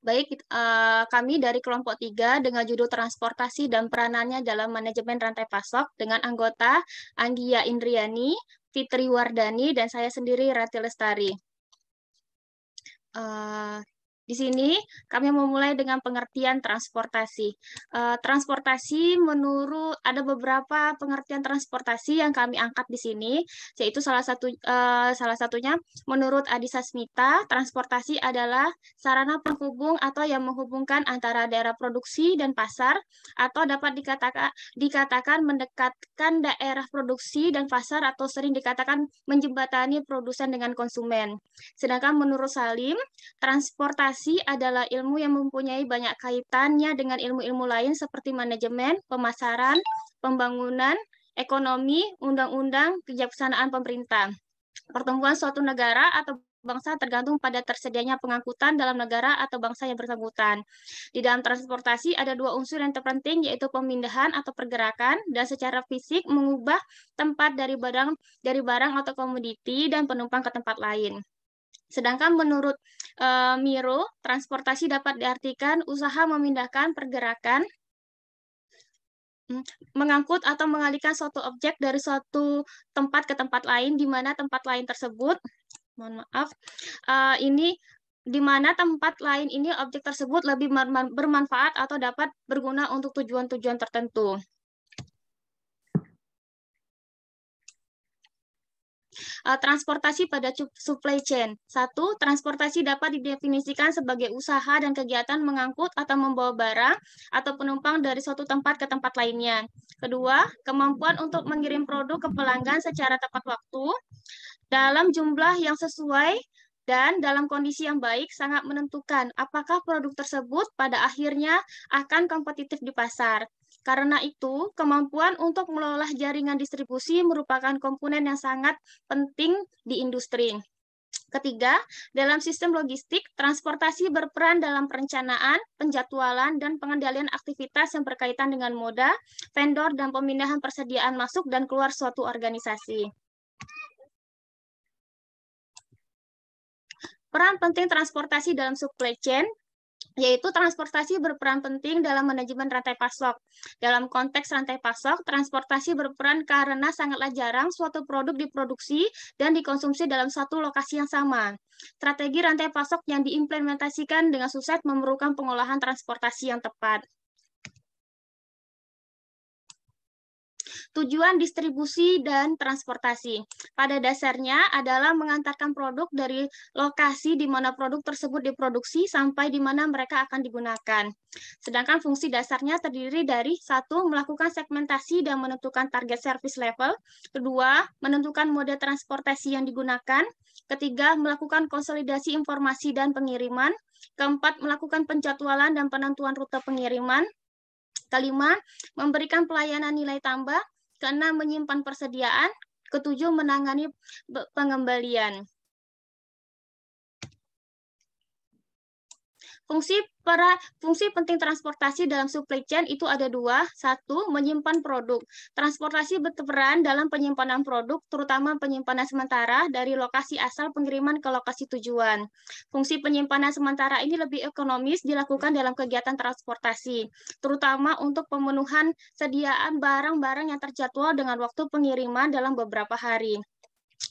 Baik, kami dari kelompok 3 dengan judul Transportasi dan Peranannya dalam Manajemen Rantai Pasok dengan anggota Anggia Indriani, Fitri Wardani, dan saya sendiri Rati Lestari. Di sini kami memulai dengan pengertian transportasi. Transportasi menurut ada beberapa pengertian transportasi yang kami angkat di sini, yaitu salah satunya menurut Adisa Smita, transportasi adalah sarana penghubung atau yang menghubungkan antara daerah produksi dan pasar, atau dapat dikatakan mendekatkan daerah produksi dan pasar, atau sering dikatakan menjembatani produsen dengan konsumen. Sedangkan menurut Salim, transportasi adalah ilmu yang mempunyai banyak kaitannya dengan ilmu-ilmu lain seperti manajemen, pemasaran, pembangunan, ekonomi, undang-undang, kejaksanaan pemerintah. Pertumbuhan suatu negara atau bangsa tergantung pada tersedianya pengangkutan dalam negara atau bangsa yang bersangkutan. Di dalam transportasi ada dua unsur yang terpenting, yaitu pemindahan atau pergerakan dan secara fisik mengubah tempat dari barang atau komoditi dan penumpang ke tempat lain. Sedangkan menurut Miro, transportasi dapat diartikan usaha memindahkan pergerakan, mengangkut atau mengalihkan suatu objek dari suatu tempat ke tempat lain, di mana tempat lain tersebut, mohon maaf, ini di mana tempat lain ini objek tersebut lebih bermanfaat atau dapat berguna untuk tujuan-tujuan tertentu. Transportasi pada supply chain. 1. Transportasi dapat didefinisikan sebagai usaha dan kegiatan mengangkut atau membawa barang atau penumpang dari suatu tempat ke tempat lainnya. Kedua, kemampuan untuk mengirim produk ke pelanggan secara tepat waktu, dalam jumlah yang sesuai, dan dalam kondisi yang baik sangat menentukan apakah produk tersebut pada akhirnya akan kompetitif di pasar. Karena itu, kemampuan untuk mengelola jaringan distribusi merupakan komponen yang sangat penting di industri. Ketiga, dalam sistem logistik, transportasi berperan dalam perencanaan, penjadwalan, dan pengendalian aktivitas yang berkaitan dengan moda, vendor, dan pemindahan persediaan masuk dan keluar suatu organisasi. Peran penting transportasi dalam supply chain, yaitu transportasi berperan penting dalam manajemen rantai pasok. Dalam konteks rantai pasok, transportasi berperan karena sangatlah jarang suatu produk diproduksi dan dikonsumsi dalam satu lokasi yang sama. Strategi rantai pasok yang diimplementasikan dengan sukses memerlukan pengolahan transportasi yang tepat. Tujuan distribusi dan transportasi pada dasarnya adalah mengantarkan produk dari lokasi di mana produk tersebut diproduksi sampai di mana mereka akan digunakan. Sedangkan fungsi dasarnya terdiri dari 1. Melakukan segmentasi dan menentukan target service level. 2. Menentukan mode transportasi yang digunakan. 3. Melakukan konsolidasi informasi dan pengiriman. 4. Melakukan penjadwalan dan penentuan rute pengiriman. 5. Memberikan pelayanan nilai tambah. 6. Menyimpan persediaan. 7. Menangani pengembalian. Fungsi penting transportasi dalam supply chain itu ada dua. 1. Menyimpan produk. Transportasi berperan dalam penyimpanan produk, terutama penyimpanan sementara dari lokasi asal pengiriman ke lokasi tujuan. Fungsi penyimpanan sementara ini lebih ekonomis dilakukan dalam kegiatan transportasi, terutama untuk pemenuhan sediaan barang-barang yang terjadwal dengan waktu pengiriman dalam beberapa hari.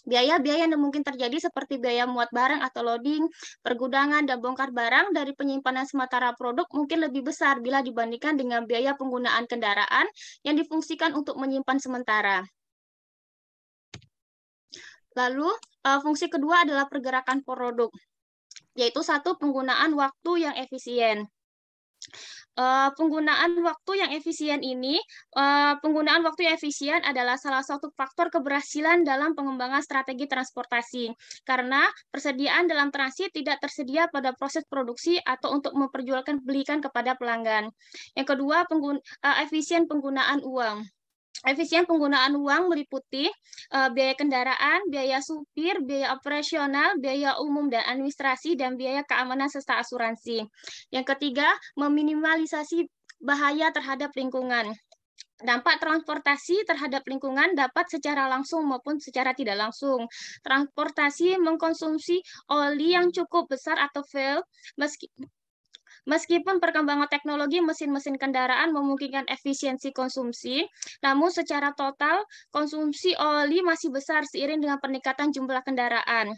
Biaya-biaya yang mungkin terjadi seperti biaya muat barang atau loading, pergudangan, dan bongkar barang dari penyimpanan sementara produk mungkin lebih besar bila dibandingkan dengan biaya penggunaan kendaraan yang difungsikan untuk menyimpan sementara. Lalu, fungsi kedua adalah pergerakan produk, yaitu 1. Penggunaan waktu yang efisien. Penggunaan waktu yang efisien adalah salah satu faktor keberhasilan dalam pengembangan strategi transportasi, karena persediaan dalam transit tidak tersedia pada proses produksi atau untuk belikan kepada pelanggan. Yang kedua, efisien penggunaan uang. Efisien penggunaan uang meliputi biaya kendaraan, biaya supir, biaya operasional, biaya umum dan administrasi, dan biaya keamanan serta asuransi. Yang ketiga, meminimalisasi bahaya terhadap lingkungan. Dampak transportasi terhadap lingkungan dapat secara langsung maupun secara tidak langsung. Transportasi mengkonsumsi oli yang cukup besar atau fuel, Meskipun perkembangan teknologi mesin-mesin kendaraan memungkinkan efisiensi konsumsi, namun secara total konsumsi oli masih besar seiring dengan peningkatan jumlah kendaraan.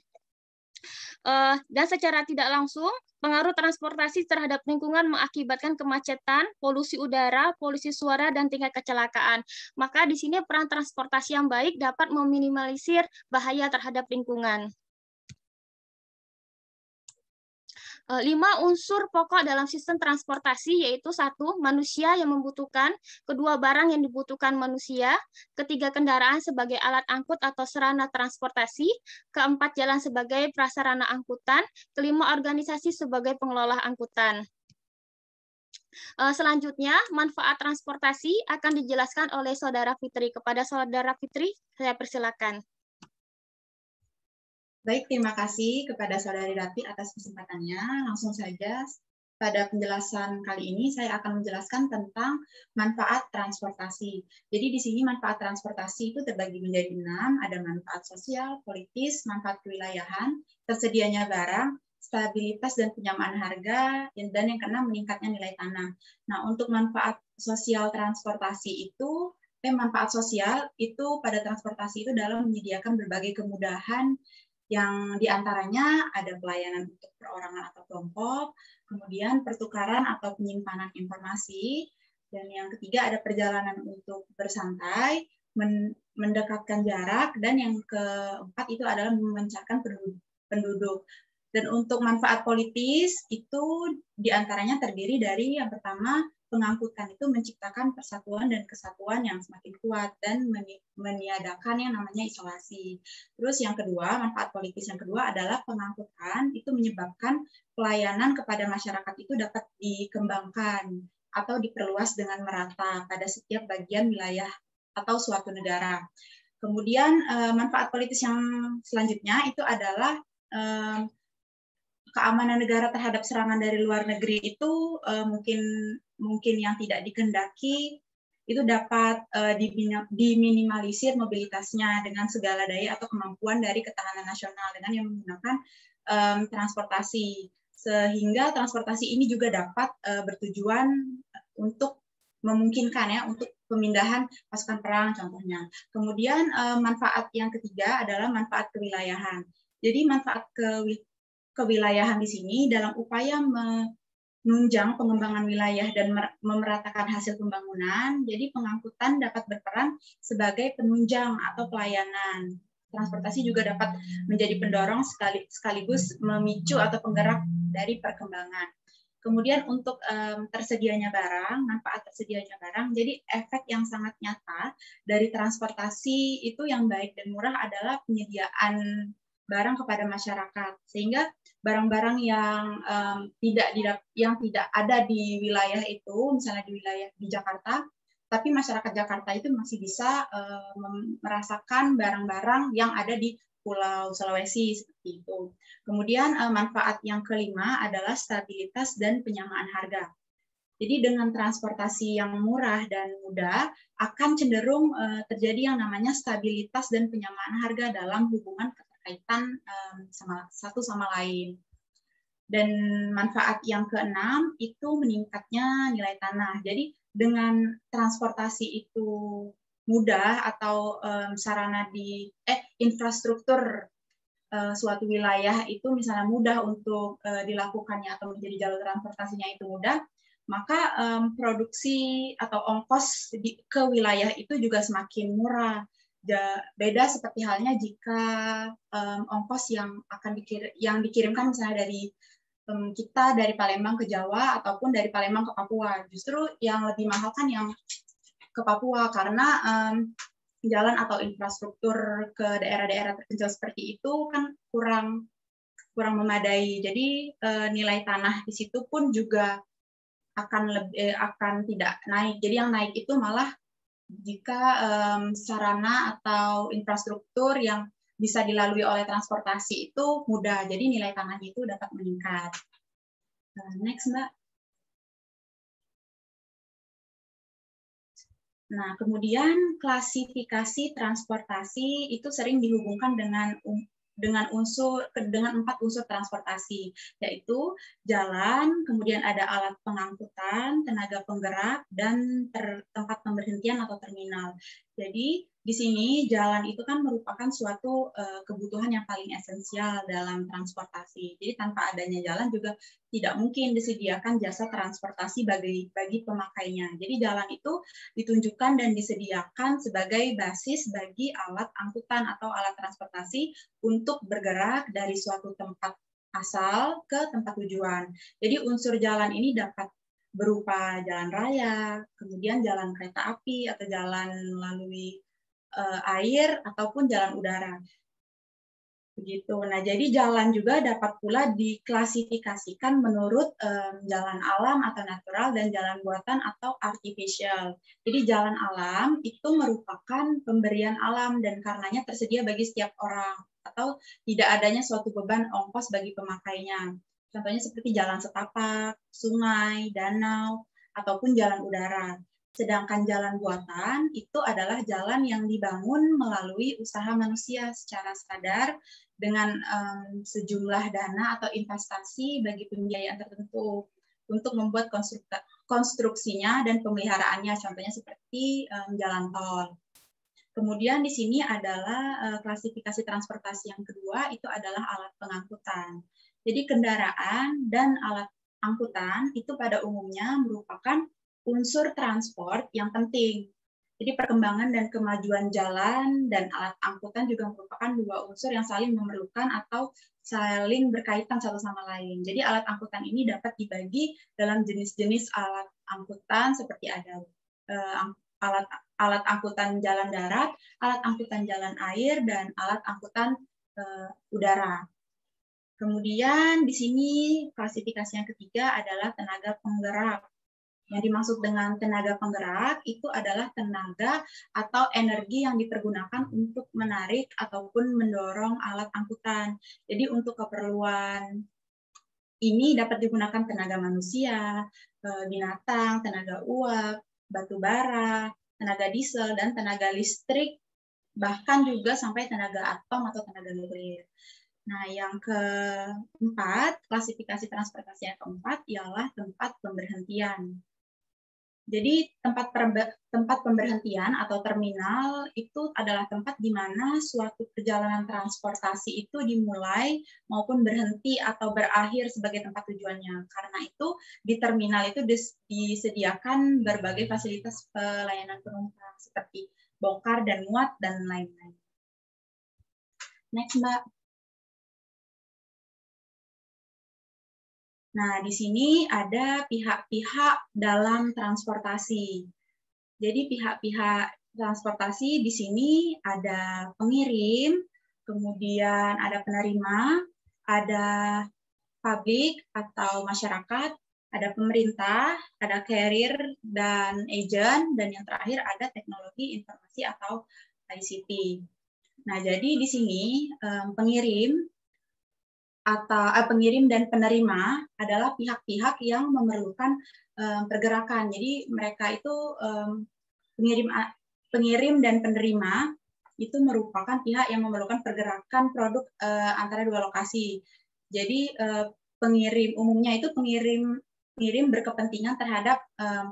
Dan secara tidak langsung, pengaruh transportasi terhadap lingkungan mengakibatkan kemacetan, polusi udara, polusi suara, dan tingkat kecelakaan. Maka di sini peran transportasi yang baik dapat meminimalisir bahaya terhadap lingkungan. 5 unsur pokok dalam sistem transportasi yaitu 1. Manusia yang membutuhkan, 2. Barang yang dibutuhkan manusia, 3. Kendaraan sebagai alat angkut atau sarana transportasi, 4. Jalan sebagai prasarana angkutan, 5. Organisasi sebagai pengelola angkutan. Selanjutnya, manfaat transportasi akan dijelaskan oleh Saudara Fitri. Kepada Saudara Fitri, saya persilakan. Baik, terima kasih kepada Saudari Rati atas kesempatannya. Langsung saja, pada penjelasan kali ini saya akan menjelaskan tentang manfaat transportasi. Jadi di sini manfaat transportasi itu terbagi menjadi 6, ada manfaat sosial, politis, manfaat kewilayahan, tersedianya barang, stabilitas dan penyamaan harga, dan yang keenam meningkatnya nilai tanah. Nah, untuk manfaat sosial transportasi itu, manfaat sosial itu pada transportasi itu dalam menyediakan berbagai kemudahan yang diantaranya ada pelayanan untuk perorangan atau kelompok, kemudian pertukaran atau penyimpanan informasi, dan yang ketiga ada perjalanan untuk bersantai, mendekatkan jarak, dan yang keempat itu adalah memancarkan penduduk. Dan untuk manfaat politis itu diantaranya terdiri dari yang pertama, pengangkutan itu menciptakan persatuan dan kesatuan yang semakin kuat dan meniadakan yang namanya isolasi. Terus yang kedua, manfaat politis yang kedua adalah pengangkutan itu menyebabkan pelayanan kepada masyarakat itu dapat dikembangkan atau diperluas dengan merata pada setiap bagian wilayah atau suatu negara. Kemudian manfaat politis yang selanjutnya itu adalah keamanan negara terhadap serangan dari luar negeri itu mungkin yang tidak dikehendaki itu dapat diminimalisir mobilitasnya dengan segala daya atau kemampuan dari ketahanan nasional dengan yang menggunakan transportasi, sehingga transportasi ini juga dapat bertujuan untuk memungkinkan ya untuk pemindahan pasukan perang contohnya. Kemudian manfaat yang ketiga adalah manfaat kewilayahan. Jadi manfaat kewilayahan di sini dalam upaya menunjang pengembangan wilayah dan memeratakan hasil pembangunan, jadi pengangkutan dapat berperan sebagai penunjang atau pelayanan. Transportasi juga dapat menjadi pendorong sekaligus memicu atau penggerak dari perkembangan. Kemudian untuk tersedianya barang, manfaat tersedianya barang, jadi efek yang sangat nyata dari transportasi itu yang baik dan murah adalah penyediaan barang kepada masyarakat, sehingga barang-barang yang tidak ada di wilayah itu, misalnya di wilayah di Jakarta, tapi masyarakat Jakarta itu masih bisa merasakan barang-barang yang ada di Pulau Sulawesi seperti itu. Kemudian manfaat yang kelima adalah stabilitas dan penyamaan harga. Jadi dengan transportasi yang murah dan mudah akan cenderung terjadi yang namanya stabilitas dan penyamaan harga dalam hubungan keterkaitan satu sama lain. Dan manfaat yang keenam itu meningkatnya nilai tanah. Jadi dengan transportasi itu mudah atau sarana di infrastruktur suatu wilayah itu misalnya mudah untuk dilakukannya atau menjadi jalur transportasinya itu mudah, maka produksi atau ongkos ke wilayah itu juga semakin murah. Beda seperti halnya jika ongkos yang dikirimkan misalnya dari kita dari Palembang ke Jawa ataupun dari Palembang ke Papua. Justru yang lebih mahal kan yang ke Papua karena jalan atau infrastruktur ke daerah-daerah terpencil seperti itu kan kurang memadai. Jadi nilai tanah di situ pun juga akan tidak naik. Jadi yang naik itu malah jika sarana atau infrastruktur yang bisa dilalui oleh transportasi itu mudah. Jadi nilai tanahnya itu dapat meningkat. Next, Mbak. Nah, kemudian klasifikasi transportasi itu sering dihubungkan dengan dengan 4 unsur transportasi, yaitu jalan, kemudian ada alat pengangkutan, tenaga penggerak, dan tempat pemberhentian atau terminal. Jadi di sini jalan itu kan merupakan suatu kebutuhan yang paling esensial dalam transportasi. Jadi tanpa adanya jalan juga tidak mungkin disediakan jasa transportasi bagi pemakainya. Jadi jalan itu ditunjukkan dan disediakan sebagai basis bagi alat angkutan atau alat transportasi untuk bergerak dari suatu tempat asal ke tempat tujuan. Jadi unsur jalan ini dapat berupa jalan raya, kemudian jalan kereta api atau jalan melalui air ataupun jalan udara. Begitu. Nah, jadi jalan juga dapat pula diklasifikasikan menurut jalan alam atau natural dan jalan buatan atau artificial. Jadi jalan alam itu merupakan pemberian alam dan karenanya tersedia bagi setiap orang atau tidak adanya suatu beban ongkos bagi pemakainya. Contohnya seperti jalan setapak, sungai, danau, ataupun jalan udara. Sedangkan jalan buatan itu adalah jalan yang dibangun melalui usaha manusia secara sadar dengan sejumlah dana atau investasi bagi pembiayaan tertentu untuk membuat konstruksinya dan pemeliharaannya, contohnya seperti jalan tol. Kemudian di sini adalah klasifikasi transportasi yang kedua, itu adalah alat pengangkutan. Jadi kendaraan dan alat angkutan itu pada umumnya merupakan unsur transport yang penting. Jadi perkembangan dan kemajuan jalan dan alat angkutan juga merupakan dua unsur yang saling memerlukan atau saling berkaitan satu sama lain. Jadi alat angkutan ini dapat dibagi dalam jenis-jenis alat angkutan seperti ada alat angkutan jalan darat, alat angkutan jalan air, dan alat angkutan udara. Kemudian di sini klasifikasi yang ketiga adalah tenaga penggerak. Yang dimaksud dengan tenaga penggerak itu adalah tenaga atau energi yang dipergunakan untuk menarik ataupun mendorong alat angkutan. Jadi untuk keperluan ini dapat digunakan tenaga manusia, binatang, tenaga uap, batu bara, tenaga diesel, dan tenaga listrik, bahkan juga sampai tenaga atom atau tenaga nuklir. Nah, yang keempat, klasifikasi transportasi yang keempat ialah tempat pemberhentian. Jadi tempat pemberhentian atau terminal itu adalah tempat di mana suatu perjalanan transportasi itu dimulai maupun berhenti atau berakhir sebagai tempat tujuannya. Karena itu di terminal itu disediakan berbagai fasilitas pelayanan penumpang seperti bongkar dan muat dan lain-lain. Next, Mbak. Nah, di sini ada pihak-pihak dalam transportasi. Jadi pihak-pihak transportasi di sini ada pengirim, kemudian ada penerima, ada publik atau masyarakat, ada pemerintah, ada carrier dan agent, dan yang terakhir ada teknologi informasi atau ICT. Nah, jadi di sini pengirim dan penerima adalah pihak-pihak yang memerlukan pergerakan. Jadi mereka itu pengirim dan penerima itu merupakan pihak yang memerlukan pergerakan produk antara dua lokasi. Jadi pengirim umumnya itu pengirim berkepentingan terhadap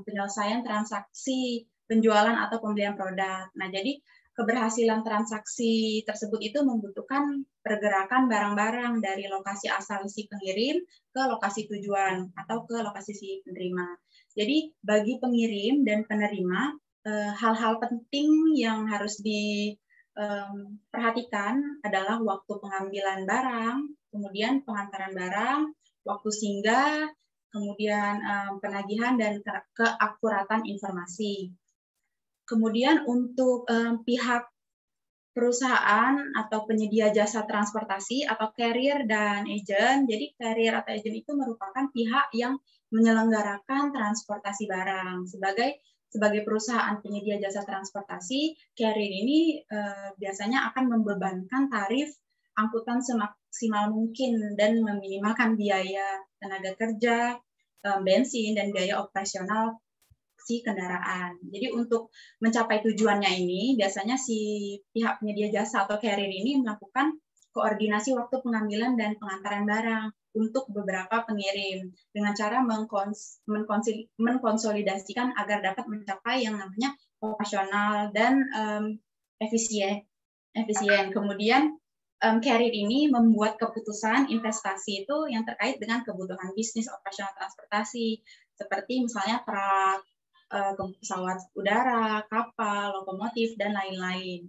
penyelesaian transaksi penjualan atau pembelian produk. Nah, jadi keberhasilan transaksi tersebut itu membutuhkan pergerakan barang-barang dari lokasi asal si pengirim ke lokasi tujuan atau ke lokasi si penerima. Jadi bagi pengirim dan penerima, hal-hal penting yang harus diperhatikan adalah waktu pengambilan barang, kemudian pengantaran barang, waktu singgah, kemudian penagihan dan keakuratan informasi. Kemudian untuk pihak perusahaan atau penyedia jasa transportasi atau carrier dan agent. Jadi carrier atau agent itu merupakan pihak yang menyelenggarakan transportasi barang. Sebagai perusahaan penyedia jasa transportasi, carrier ini biasanya akan membebankan tarif angkutan semaksimal mungkin dan meminimalkan biaya tenaga kerja, bensin, dan biaya operasional si kendaraan. Jadi untuk mencapai tujuannya ini, biasanya si pihak penyedia jasa atau carrier ini melakukan koordinasi waktu pengambilan dan pengantaran barang untuk beberapa pengirim dengan cara mengkonsolidasikan agar dapat mencapai yang namanya operasional dan efisien. Kemudian carrier ini membuat keputusan investasi itu yang terkait dengan kebutuhan bisnis operasional transportasi seperti misalnya truk, pesawat udara, kapal, lokomotif, dan lain-lain.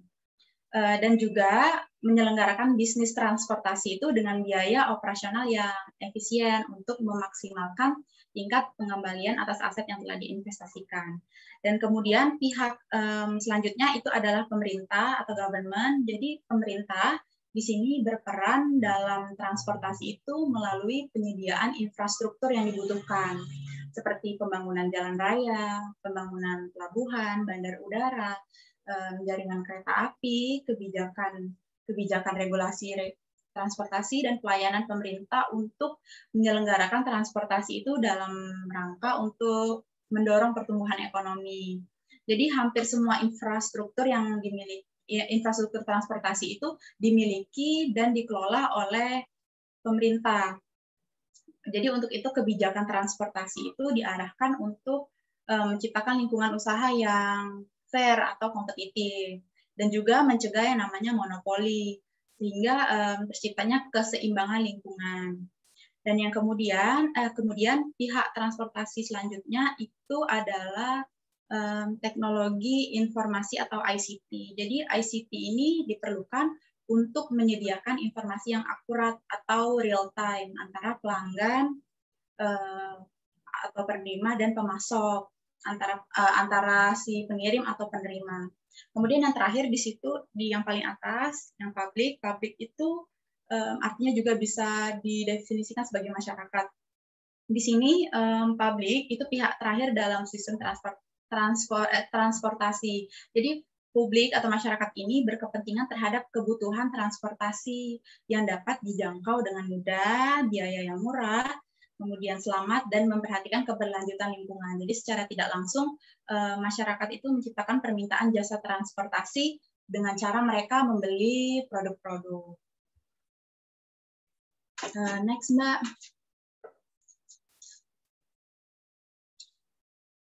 Dan juga menyelenggarakan bisnis transportasi itu dengan biaya operasional yang efisien untuk memaksimalkan tingkat pengembalian atas aset yang telah diinvestasikan. Dan kemudian pihak selanjutnya itu adalah pemerintah atau government. Jadi pemerintah di sini berperan dalam transportasi itu melalui penyediaan infrastruktur yang dibutuhkan, seperti pembangunan jalan raya, pembangunan pelabuhan, bandar udara, jaringan kereta api, kebijakan regulasi transportasi, dan pelayanan pemerintah untuk menyelenggarakan transportasi itu dalam rangka untuk mendorong pertumbuhan ekonomi. Jadi hampir semua infrastruktur yang dimiliki, infrastruktur transportasi itu dimiliki dan dikelola oleh pemerintah. Jadi untuk itu kebijakan transportasi itu diarahkan untuk menciptakan lingkungan usaha yang fair atau kompetitif, dan juga mencegah yang namanya monopoli, sehingga terciptanya keseimbangan lingkungan. Dan yang kemudian pihak transportasi selanjutnya itu adalah teknologi informasi atau ICT. Jadi ICT ini diperlukan untuk menyediakan informasi yang akurat atau real time antara pelanggan atau penerima dan pemasok, antara si pengirim atau penerima. Kemudian yang terakhir di situ, di yang paling atas, yang publik itu artinya juga bisa didefinisikan sebagai masyarakat. Di sini publik itu pihak terakhir dalam sistem transportasi. Jadi publik atau masyarakat ini berkepentingan terhadap kebutuhan transportasi yang dapat dijangkau dengan mudah, biaya yang murah, kemudian selamat, dan memperhatikan keberlanjutan lingkungan. Jadi secara tidak langsung masyarakat itu menciptakan permintaan jasa transportasi dengan cara mereka membeli produk-produk. Next, Mbak.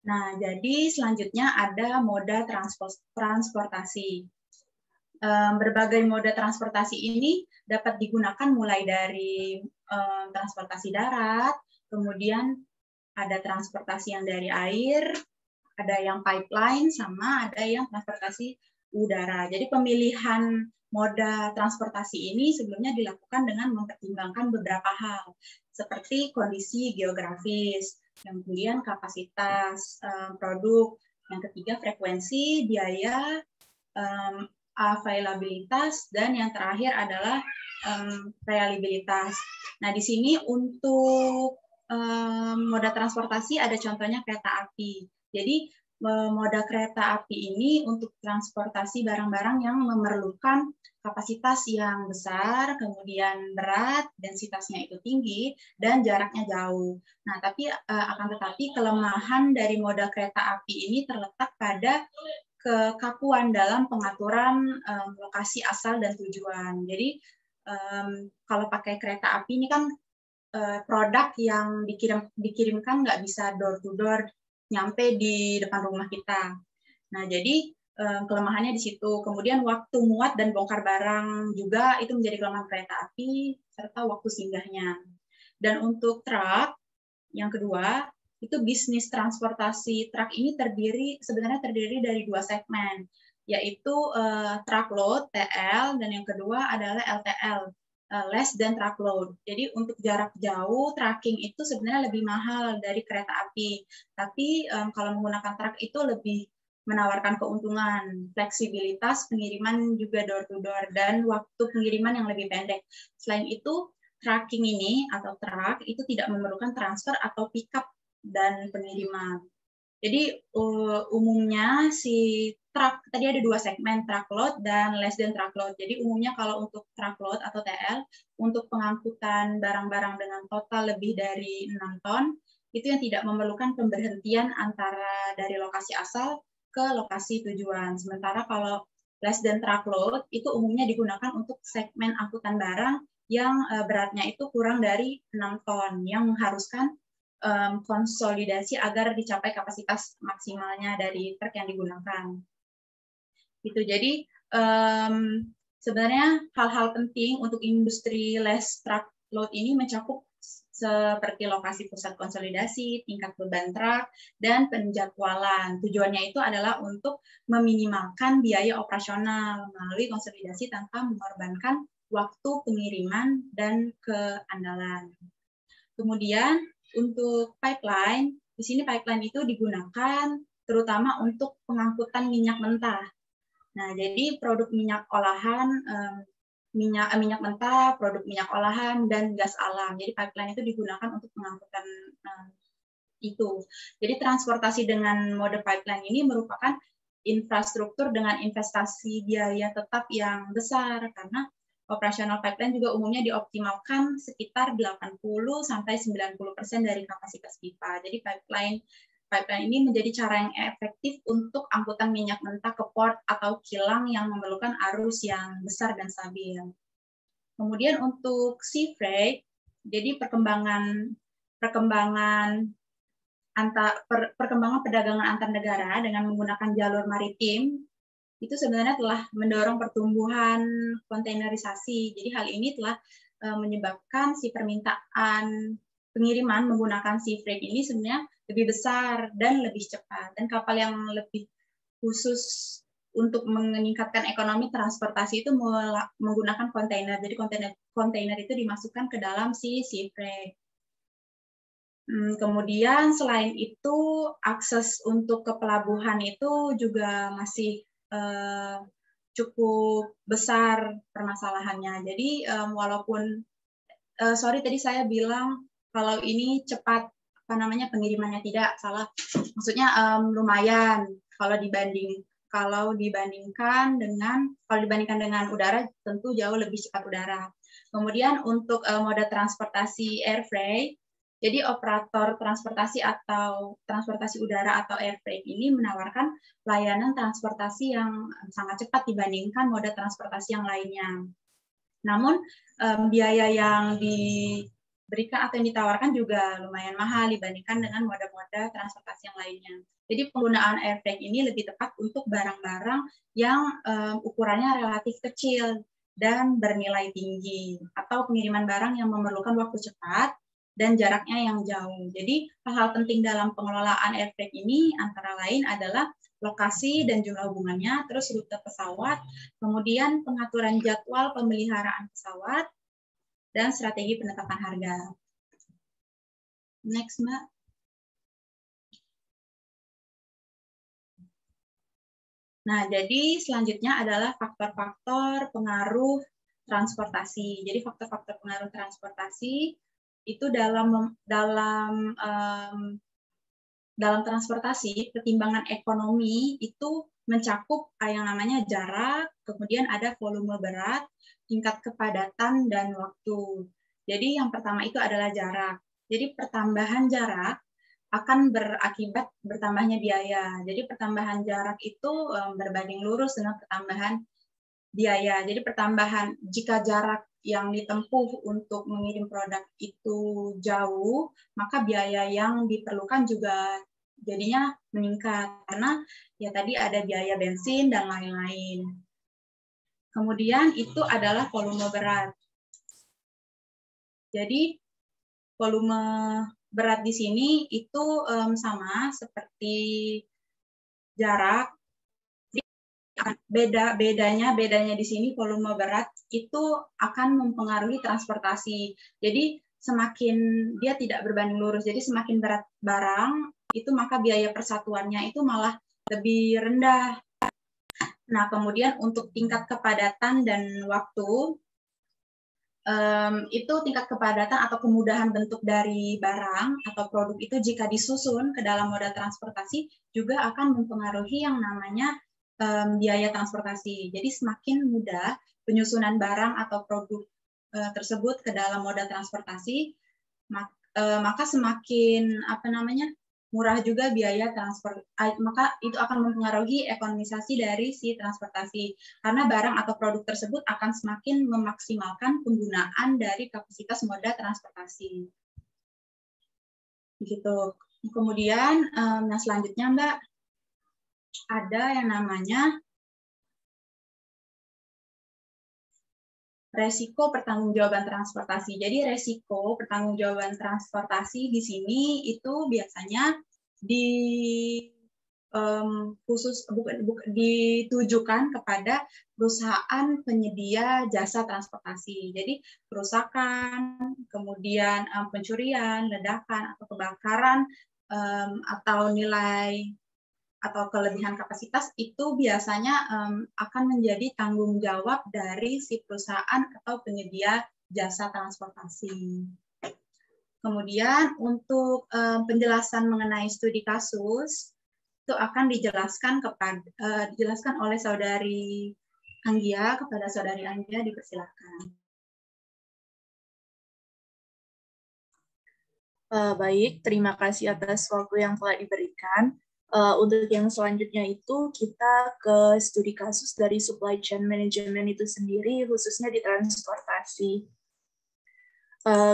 Nah, jadi selanjutnya ada moda transportasi. Berbagai moda transportasi ini dapat digunakan mulai dari transportasi darat, kemudian ada transportasi yang dari air, ada yang pipeline, sama ada yang transportasi udara. Jadi pemilihan moda transportasi ini sebelumnya dilakukan dengan mempertimbangkan beberapa hal, seperti kondisi geografis, yang kemudian kapasitas produk, yang ketiga frekuensi, biaya, availabilitas, dan yang terakhir adalah reliabilitas. Nah, di sini untuk moda transportasi ada contohnya kereta api. Jadi moda kereta api ini untuk transportasi barang-barang yang memerlukan kapasitas yang besar, kemudian berat, densitasnya itu tinggi, dan jaraknya jauh. Nah, tapi akan tetapi kelemahan dari moda kereta api ini terletak pada kekakuan dalam pengaturan lokasi asal dan tujuan. Jadi kalau pakai kereta api ini kan produk yang dikirimkan nggak bisa door to door nyampe di depan rumah kita. Nah, jadi kelemahannya di situ. Kemudian waktu muat dan bongkar barang juga itu menjadi kelemahan kereta api, serta waktu singgahnya. Dan untuk truk, yang kedua, itu bisnis transportasi truk ini sebenarnya terdiri dari dua segmen, yaitu truckload, TL, dan yang kedua adalah LTL, less than truckload. Jadi untuk jarak jauh, trucking itu sebenarnya lebih mahal dari kereta api. Tapi kalau menggunakan truk itu lebih menawarkan keuntungan, fleksibilitas pengiriman juga door to door, dan waktu pengiriman yang lebih pendek. Selain itu, trucking ini atau truk itu tidak memerlukan transfer atau pickup dan pengiriman. Jadi umumnya si truk, tadi ada dua segmen, truckload dan less than truckload. Jadi umumnya kalau untuk truckload atau TL, untuk pengangkutan barang-barang dengan total lebih dari 6 ton, itu yang tidak memerlukan pemberhentian antara dari lokasi asal ke lokasi tujuan. Sementara kalau less than truckload itu umumnya digunakan untuk segmen angkutan barang yang beratnya itu kurang dari 6 ton, yang mengharuskan konsolidasi agar dicapai kapasitas maksimalnya dari truk yang digunakan. Gitu. Jadi sebenarnya hal-hal penting untuk industri less truckload ini mencakup seperti lokasi pusat konsolidasi, tingkat beban truk, dan penjadwalan. Tujuannya itu adalah untuk meminimalkan biaya operasional melalui konsolidasi tanpa mengorbankan waktu pengiriman dan keandalan. Kemudian untuk pipeline, di sini pipeline itu digunakan terutama untuk pengangkutan minyak mentah. Nah, jadi produk minyak olahan, minyak mentah, produk minyak olahan, dan gas alam. Jadi pipeline itu digunakan untuk pengangkutan itu. Jadi transportasi dengan mode pipeline ini merupakan infrastruktur dengan investasi biaya tetap yang besar, karena operasional pipeline juga umumnya dioptimalkan sekitar 80-90% dari kapasitas pipa. Jadi pipeline ini menjadi cara yang efektif untuk angkutan minyak mentah ke port atau kilang yang memerlukan arus yang besar dan stabil. Kemudian untuk sea freight, jadi perkembangan perdagangan antar negara dengan menggunakan jalur maritim itu sebenarnya telah mendorong pertumbuhan kontainerisasi. Jadi hal ini telah menyebabkan si permintaan pengiriman menggunakan sea freight ini sebenarnya lebih besar dan lebih cepat. Dan kapal yang lebih khusus untuk meningkatkan ekonomi transportasi itu menggunakan kontainer. Jadi kontainer itu dimasukkan ke dalam si sea freight. Kemudian selain itu akses untuk ke pelabuhan itu juga masih cukup besar permasalahannya. Jadi walaupun tadi saya bilang kalau ini cepat pengirimannya, tidak salah. Maksudnya lumayan kalau dibandingkan dengan udara tentu jauh lebih cepat udara. Kemudian untuk moda transportasi air freight, jadi operator transportasi atau transportasi udara atau air freight ini menawarkan layanan transportasi yang sangat cepat dibandingkan moda transportasi yang lainnya. Namun biaya yang diberikan atau yang ditawarkan juga lumayan mahal dibandingkan dengan moda-moda transportasi yang lainnya. Jadi penggunaan air freight ini lebih tepat untuk barang-barang yang ukurannya relatif kecil dan bernilai tinggi, atau pengiriman barang yang memerlukan waktu cepat dan jaraknya yang jauh. Jadi hal-hal penting dalam pengelolaan air freight ini antara lain adalah lokasi dan jumlah hubungannya, terus rute pesawat, kemudian pengaturan jadwal pemeliharaan pesawat, dan strategi penetapan harga. Next, Mbak. Nah, jadi selanjutnya adalah faktor-faktor pengaruh transportasi. Jadi faktor-faktor pengaruh transportasi itu dalam transportasi, pertimbangan ekonomi itu mencakup yang namanya jarak, kemudian ada volume berat, tingkat kepadatan, dan waktu. Jadi yang pertama itu adalah jarak. Jadi pertambahan jarak akan berakibat bertambahnya biaya. Jadi pertambahan jarak itu berbanding lurus dengan pertambahan biaya. Jadi jika jarak yang ditempuh untuk mengirim produk itu jauh, maka biaya yang diperlukan juga jadinya meningkat, karena ya tadi ada biaya bensin dan lain-lain. Kemudian itu adalah volume berat. Jadi volume berat di sini itu sama seperti jarak. Bedanya di sini volume berat itu akan mempengaruhi transportasi. Jadi semakin dia tidak berbanding lurus, jadi semakin berat barang itu maka biaya persatuannya itu malah lebih rendah. Nah, kemudian untuk tingkat kepadatan dan waktu, itu tingkat kepadatan atau kemudahan bentuk dari barang atau produk itu jika disusun ke dalam moda transportasi juga akan mempengaruhi yang namanya biaya transportasi. Jadi semakin mudah penyusunan barang atau produk tersebut ke dalam moda transportasi, maka semakin murah juga biaya transport, maka itu akan mempengaruhi ekonomisasi dari si transportasi. Karena barang atau produk tersebut akan semakin memaksimalkan penggunaan dari kapasitas moda transportasi. Begitu. Kemudian, nah selanjutnya Mbak, ada yang namanya resiko pertanggungjawaban transportasi. Jadi resiko pertanggungjawaban transportasi di sini itu biasanya ditujukan kepada perusahaan penyedia jasa transportasi. Jadi kerusakan, kemudian pencurian, ledakan atau kebakaran atau nilai atau kelebihan kapasitas itu biasanya akan menjadi tanggung jawab dari si perusahaan atau penyedia jasa transportasi. Kemudian untuk penjelasan mengenai studi kasus itu akan dijelaskan oleh Saudari Anggia. Kepada Saudari Anggia dipersilakan. Baik, terima kasih atas waktu yang telah diberikan. Untuk yang selanjutnya itu kita ke studi kasus dari supply chain management itu sendiri, khususnya di transportasi.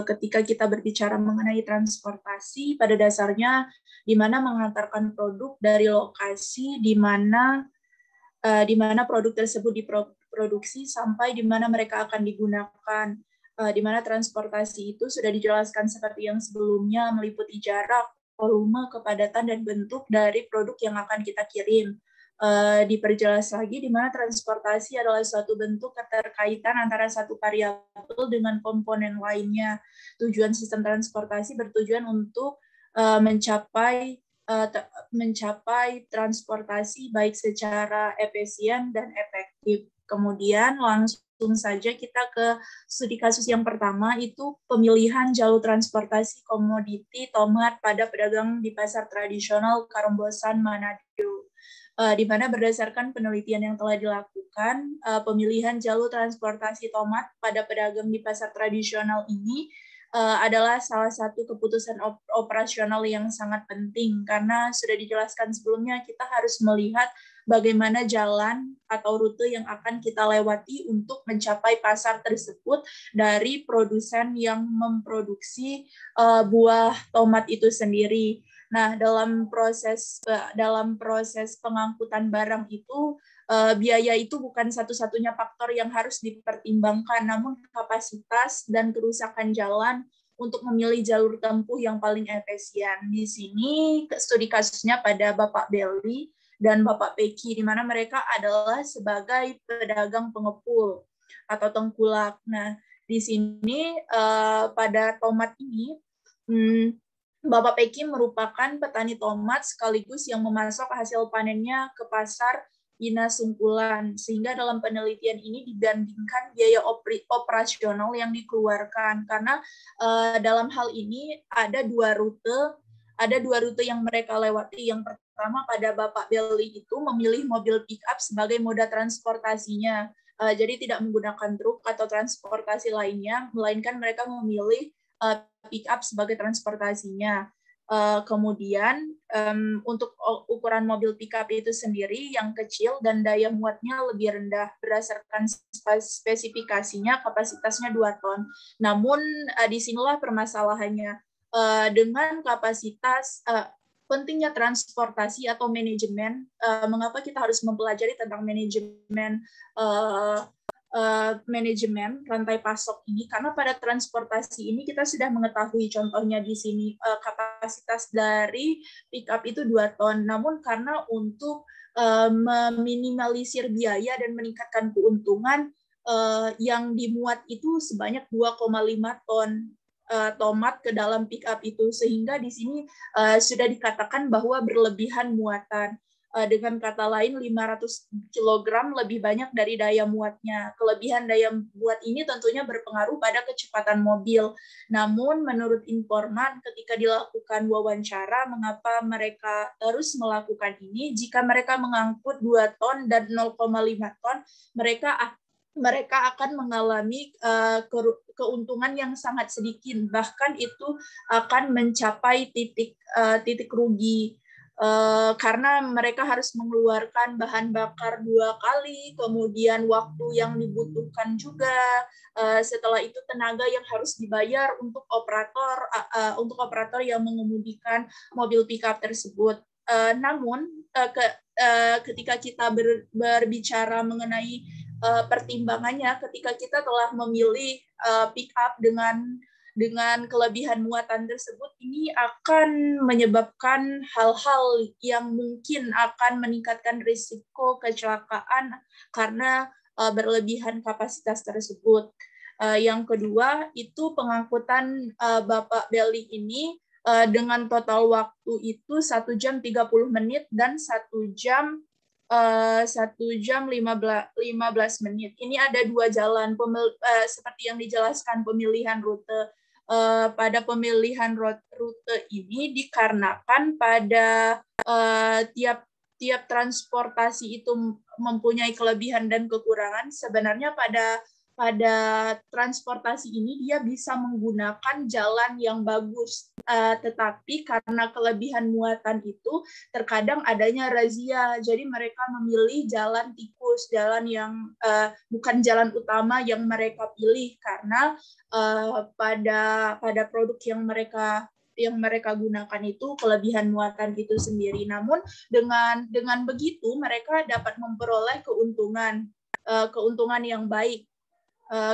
Ketika kita berbicara mengenai transportasi, pada dasarnya di mana mengantarkan produk dari lokasi di mana produk tersebut diproduksi sampai di mana mereka akan digunakan. Di mana transportasi itu sudah dijelaskan seperti yang sebelumnya, meliputi jarak, volume, kepadatan, dan bentuk dari produk yang akan kita kirim. Diperjelas lagi di mana transportasi adalah suatu bentuk keterkaitan antara satu variabel dengan komponen lainnya. Tujuan sistem transportasi bertujuan untuk mencapai transportasi baik secara efisien dan efektif. Kemudian langsung saja kita ke studi kasus yang pertama, itu pemilihan jalur transportasi komoditi tomat pada pedagang di pasar tradisional Karombosan, Manado. Di mana berdasarkan penelitian yang telah dilakukan, pemilihan jalur transportasi tomat pada pedagang di pasar tradisional ini adalah salah satu keputusan operasional yang sangat penting, karena sudah dijelaskan sebelumnya kita harus melihat bagaimana jalan atau rute yang akan kita lewati untuk mencapai pasar tersebut dari produsen yang memproduksi buah tomat itu sendiri. Nah, dalam proses pengangkutan barang itu, biaya itu bukan satu-satunya faktor yang harus dipertimbangkan, namun kapasitas dan kerusakan jalan untuk memilih jalur tempuh yang paling efisien. Di sini studi kasusnya pada Bapak Belly dan Bapak Peki, di mana mereka adalah sebagai pedagang pengepul atau tengkulak. Nah, di sini pada tomat ini, Bapak Peki merupakan petani tomat sekaligus yang memasok hasil panennya ke pasar Ina Sungkulan, sehingga dalam penelitian ini dibandingkan biaya operasional yang dikeluarkan, karena dalam hal ini ada dua rute yang mereka lewati. Yang pertama, pada Bapak Belly itu memilih mobil pick up sebagai moda transportasinya, jadi tidak menggunakan truk atau transportasi lainnya, melainkan mereka memilih pick up sebagai transportasinya. Kemudian untuk ukuran mobil pickup itu sendiri yang kecil dan daya muatnya lebih rendah, berdasarkan spesifikasinya kapasitasnya 2 ton. Namun disinilah permasalahannya, dengan kapasitas pentingnya transportasi atau manajemen. Mengapa kita harus mempelajari tentang manajemen rantai pasok ini? Karena pada transportasi ini kita sudah mengetahui, contohnya di sini kapasitas dari pickup itu 2 ton, namun karena untuk meminimalisir biaya dan meningkatkan keuntungan, yang dimuat itu sebanyak 2,5 ton tomat ke dalam pickup itu, sehingga di sini sudah dikatakan bahwa berlebihan muatan. Dengan kata lain, 500 kg lebih banyak dari daya muatnya. Kelebihan daya muat ini tentunya berpengaruh pada kecepatan mobil. Namun, menurut informan, ketika dilakukan wawancara, mengapa mereka terus melakukan ini? Jika mereka mengangkut 2 ton dan 0,5 ton, mereka mereka akan mengalami keuntungan yang sangat sedikit, bahkan itu akan mencapai titik rugi. Karena mereka harus mengeluarkan bahan bakar 2 kali, kemudian waktu yang dibutuhkan juga, setelah itu tenaga yang harus dibayar untuk operator yang mengemudikan mobil pickup tersebut. Namun ketika kita berbicara mengenai pertimbangannya, ketika kita telah memilih pickup dengan kelebihan muatan tersebut, ini akan menyebabkan hal-hal yang mungkin akan meningkatkan risiko kecelakaan karena berlebihan kapasitas tersebut. Yang kedua, itu pengangkutan Bapak Belly ini dengan total waktu itu 1 jam 30 menit dan 1 jam 15 menit. Ini ada 2 jalan seperti yang dijelaskan pemilihan rute. Pada pemilihan rute ini dikarenakan pada tiap transportasi itu mempunyai kelebihan dan kekurangan. Sebenarnya pada transportasi ini dia bisa menggunakan jalan yang bagus, tetapi karena kelebihan muatan itu terkadang adanya razia, jadi mereka memilih jalan tikus, jalan yang bukan jalan utama yang mereka pilih karena pada produk yang mereka gunakan itu kelebihan muatan itu sendiri. Namun dengan begitu mereka dapat memperoleh keuntungan yang baik.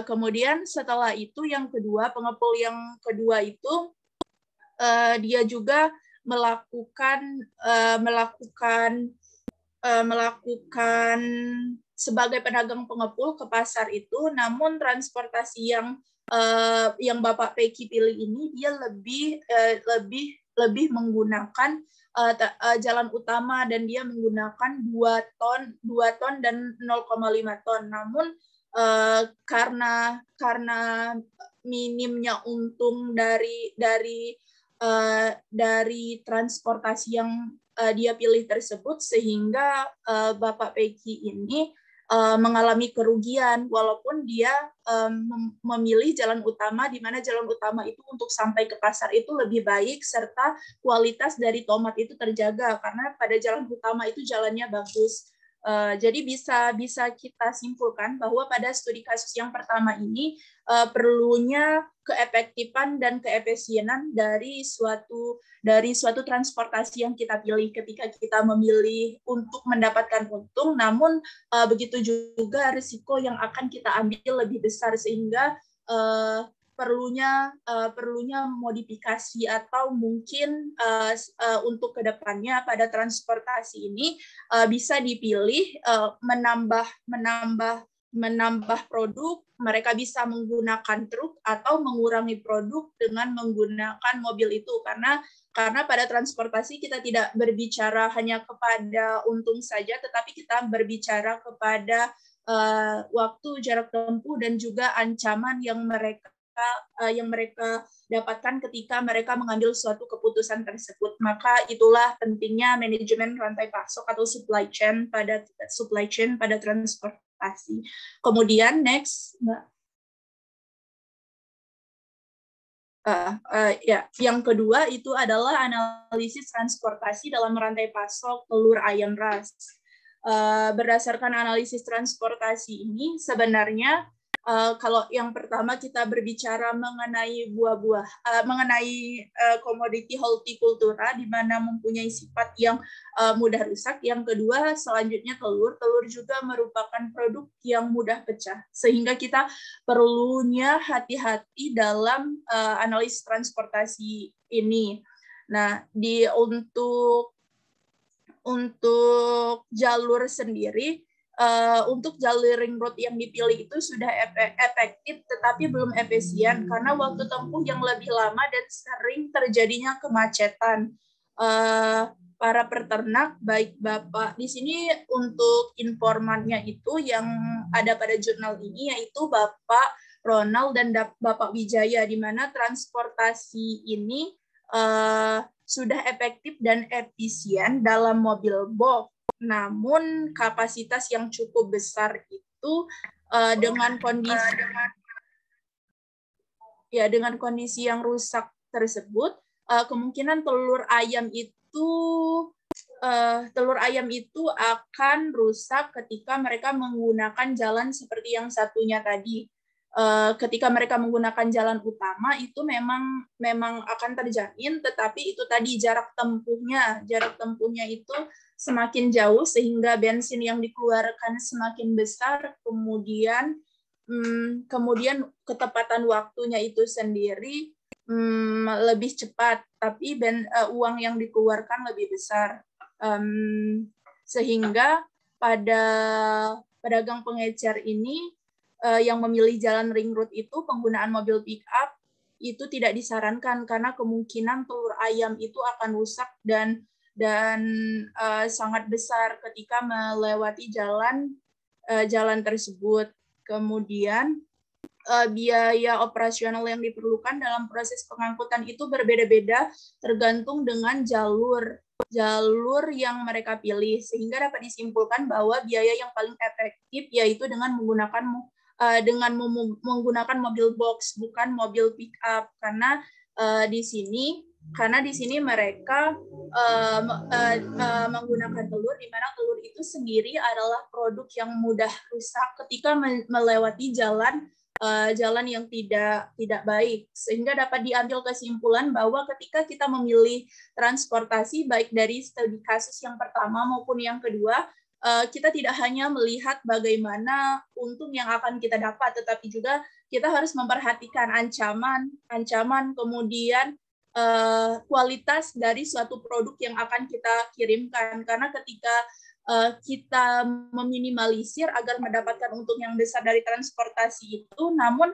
Kemudian setelah itu yang kedua, pengepul yang kedua itu dia juga melakukan sebagai pedagang pengepul ke pasar itu, namun transportasi yang Bapak Peki pilih ini dia lebih menggunakan jalan utama dan dia menggunakan 2 ton dan 0,5 ton. Namun karena minimnya untung dari transportasi yang dia pilih tersebut, sehingga Bapak Peki ini mengalami kerugian walaupun dia memilih jalan utama, di mana jalan utama itu untuk sampai ke pasar itu lebih baik serta kualitas dari tomat itu terjaga karena pada jalan utama itu jalannya bagus. Jadi bisa kita simpulkan bahwa pada studi kasus yang pertama ini perlunya keefektifan dan keefisienan dari suatu transportasi yang kita pilih ketika kita memilih untuk mendapatkan untung, namun begitu juga risiko yang akan kita ambil lebih besar sehingga perlunya modifikasi atau mungkin untuk kedepannya pada transportasi ini bisa dipilih menambah produk, mereka bisa menggunakan truk atau mengurangi produk dengan menggunakan mobil itu karena pada transportasi kita tidak berbicara hanya kepada untung saja, tetapi kita berbicara kepada waktu, jarak tempuh dan juga ancaman yang mereka dapatkan ketika mereka mengambil suatu keputusan tersebut. Maka itulah pentingnya manajemen rantai pasok atau supply chain pada transportasi. Kemudian next, Mbak. Yang kedua itu adalah analisis transportasi dalam rantai pasok telur ayam ras. Berdasarkan analisis transportasi ini sebenarnya kalau yang pertama kita berbicara mengenai mengenai komoditi hortikultura di mana mempunyai sifat yang mudah rusak. Yang kedua selanjutnya telur juga merupakan produk yang mudah pecah, sehingga kita perlunya hati-hati dalam analisis transportasi ini. Nah, untuk jalur sendiri, untuk jalur ring road yang dipilih itu sudah efektif tetapi belum efisien karena waktu tempuh yang lebih lama dan sering terjadinya kemacetan. Para peternak, baik Bapak di sini untuk informannya itu yang ada pada jurnal ini yaitu Bapak Ronald dan Bapak Wijaya, di mana transportasi ini sudah efektif dan efisien dalam mobil box. Namun kapasitas yang cukup besar itu itu dengan kondisi yang rusak tersebut, kemungkinan telur ayam itu akan rusak ketika mereka menggunakan jalan seperti yang satunya tadi. Ketika mereka menggunakan jalan utama itu memang akan terjamin, tetapi itu tadi jarak tempuhnya itu semakin jauh sehingga bensin yang dikeluarkan semakin besar, kemudian ketepatan waktunya itu sendiri lebih cepat, tapi uang yang dikeluarkan lebih besar. Sehingga pada pedagang pengecer ini yang memilih jalan ring road itu penggunaan mobil pick up itu tidak disarankan karena kemungkinan telur ayam itu akan rusak dan sangat besar ketika melewati jalan tersebut. Kemudian biaya operasional yang diperlukan dalam proses pengangkutan itu berbeda-beda tergantung dengan jalur yang mereka pilih, sehingga dapat disimpulkan bahwa biaya yang paling efektif yaitu dengan menggunakan mobil box, bukan mobil pick up, karena di sini mereka menggunakan telur, di mana telur itu sendiri adalah produk yang mudah rusak ketika melewati jalan yang tidak baik, sehingga dapat diambil kesimpulan bahwa ketika kita memilih transportasi baik dari studi kasus yang pertama maupun yang kedua, kita tidak hanya melihat bagaimana untung yang akan kita dapat, tetapi juga kita harus memperhatikan ancaman, kemudian kualitas dari suatu produk yang akan kita kirimkan, karena ketika kita meminimalisir agar mendapatkan untung yang besar dari transportasi itu, namun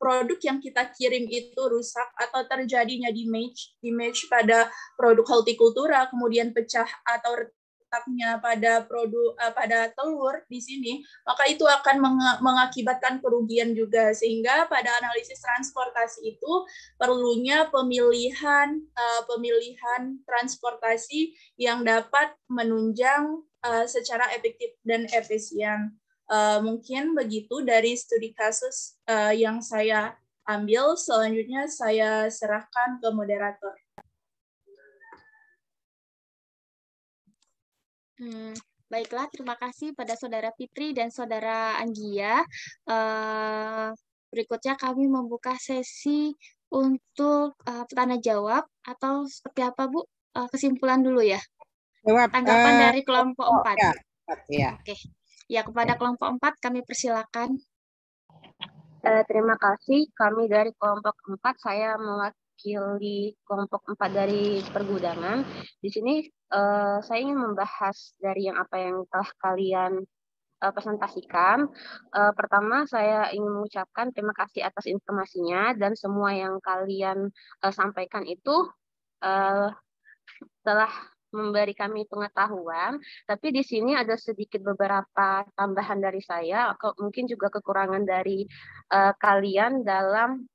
produk yang kita kirim itu rusak atau terjadinya damage pada produk hortikultura, kemudian pecah atau retaknya pada telur di sini, maka itu akan mengakibatkan kerugian juga, sehingga pada analisis transportasi itu perlunya pemilihan transportasi yang dapat menunjang secara efektif dan efisien. Mungkin begitu dari studi kasus yang saya ambil. Selanjutnya saya serahkan ke moderator. Baiklah, terima kasih pada Saudara Fitri dan Saudara Anggia. Berikutnya kami membuka sesi untuk tanya jawab, atau seperti apa, Bu? Kesimpulan dulu ya. Tanggapan dari kelompok 4. Ya. Oke. Ya, kepada kelompok 4 kami persilakan. Terima kasih. Kami dari kelompok 4, saya mewakili kelompok 4 dari pergudangan. Di sini saya ingin membahas dari apa yang telah kalian presentasikan. Pertama, saya ingin mengucapkan terima kasih atas informasinya, dan semua yang kalian sampaikan itu telah memberi kami pengetahuan, tapi di sini ada sedikit beberapa tambahan dari saya, mungkin juga kekurangan dari kalian dalam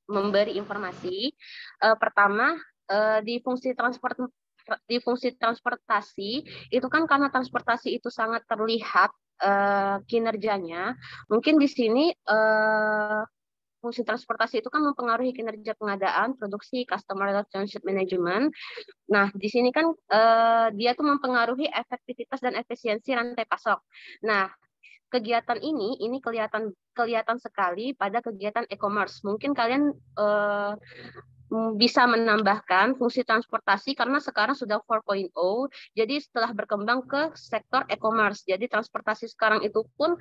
memberi informasi. Pertama, di fungsi transportasi itu kan karena transportasi itu sangat terlihat kinerjanya, mungkin di sini fungsi transportasi itu kan mempengaruhi kinerja pengadaan, produksi, customer relationship management. Nah, di sini kan dia tuh mempengaruhi efektivitas dan efisiensi rantai pasok. Nah, kegiatan ini kelihatan sekali pada kegiatan e-commerce. Mungkin kalian bisa menambahkan fungsi transportasi karena sekarang sudah 4.0, jadi setelah berkembang ke sektor e-commerce, jadi transportasi sekarang itu pun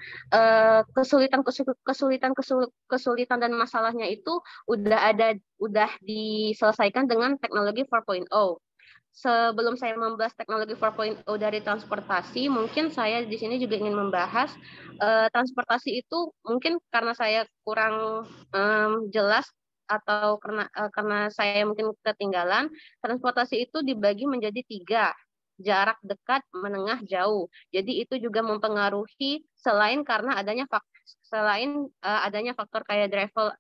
kesulitan dan masalahnya itu udah diselesaikan dengan teknologi 4.0. Sebelum saya membahas teknologi 4.0 dari transportasi, mungkin saya di sini juga ingin membahas transportasi itu, mungkin karena saya kurang jelas atau karena saya mungkin ketinggalan, transportasi itu dibagi menjadi 3. jarak dekat, menengah, jauh. Jadi itu juga mempengaruhi selain adanya faktor kayak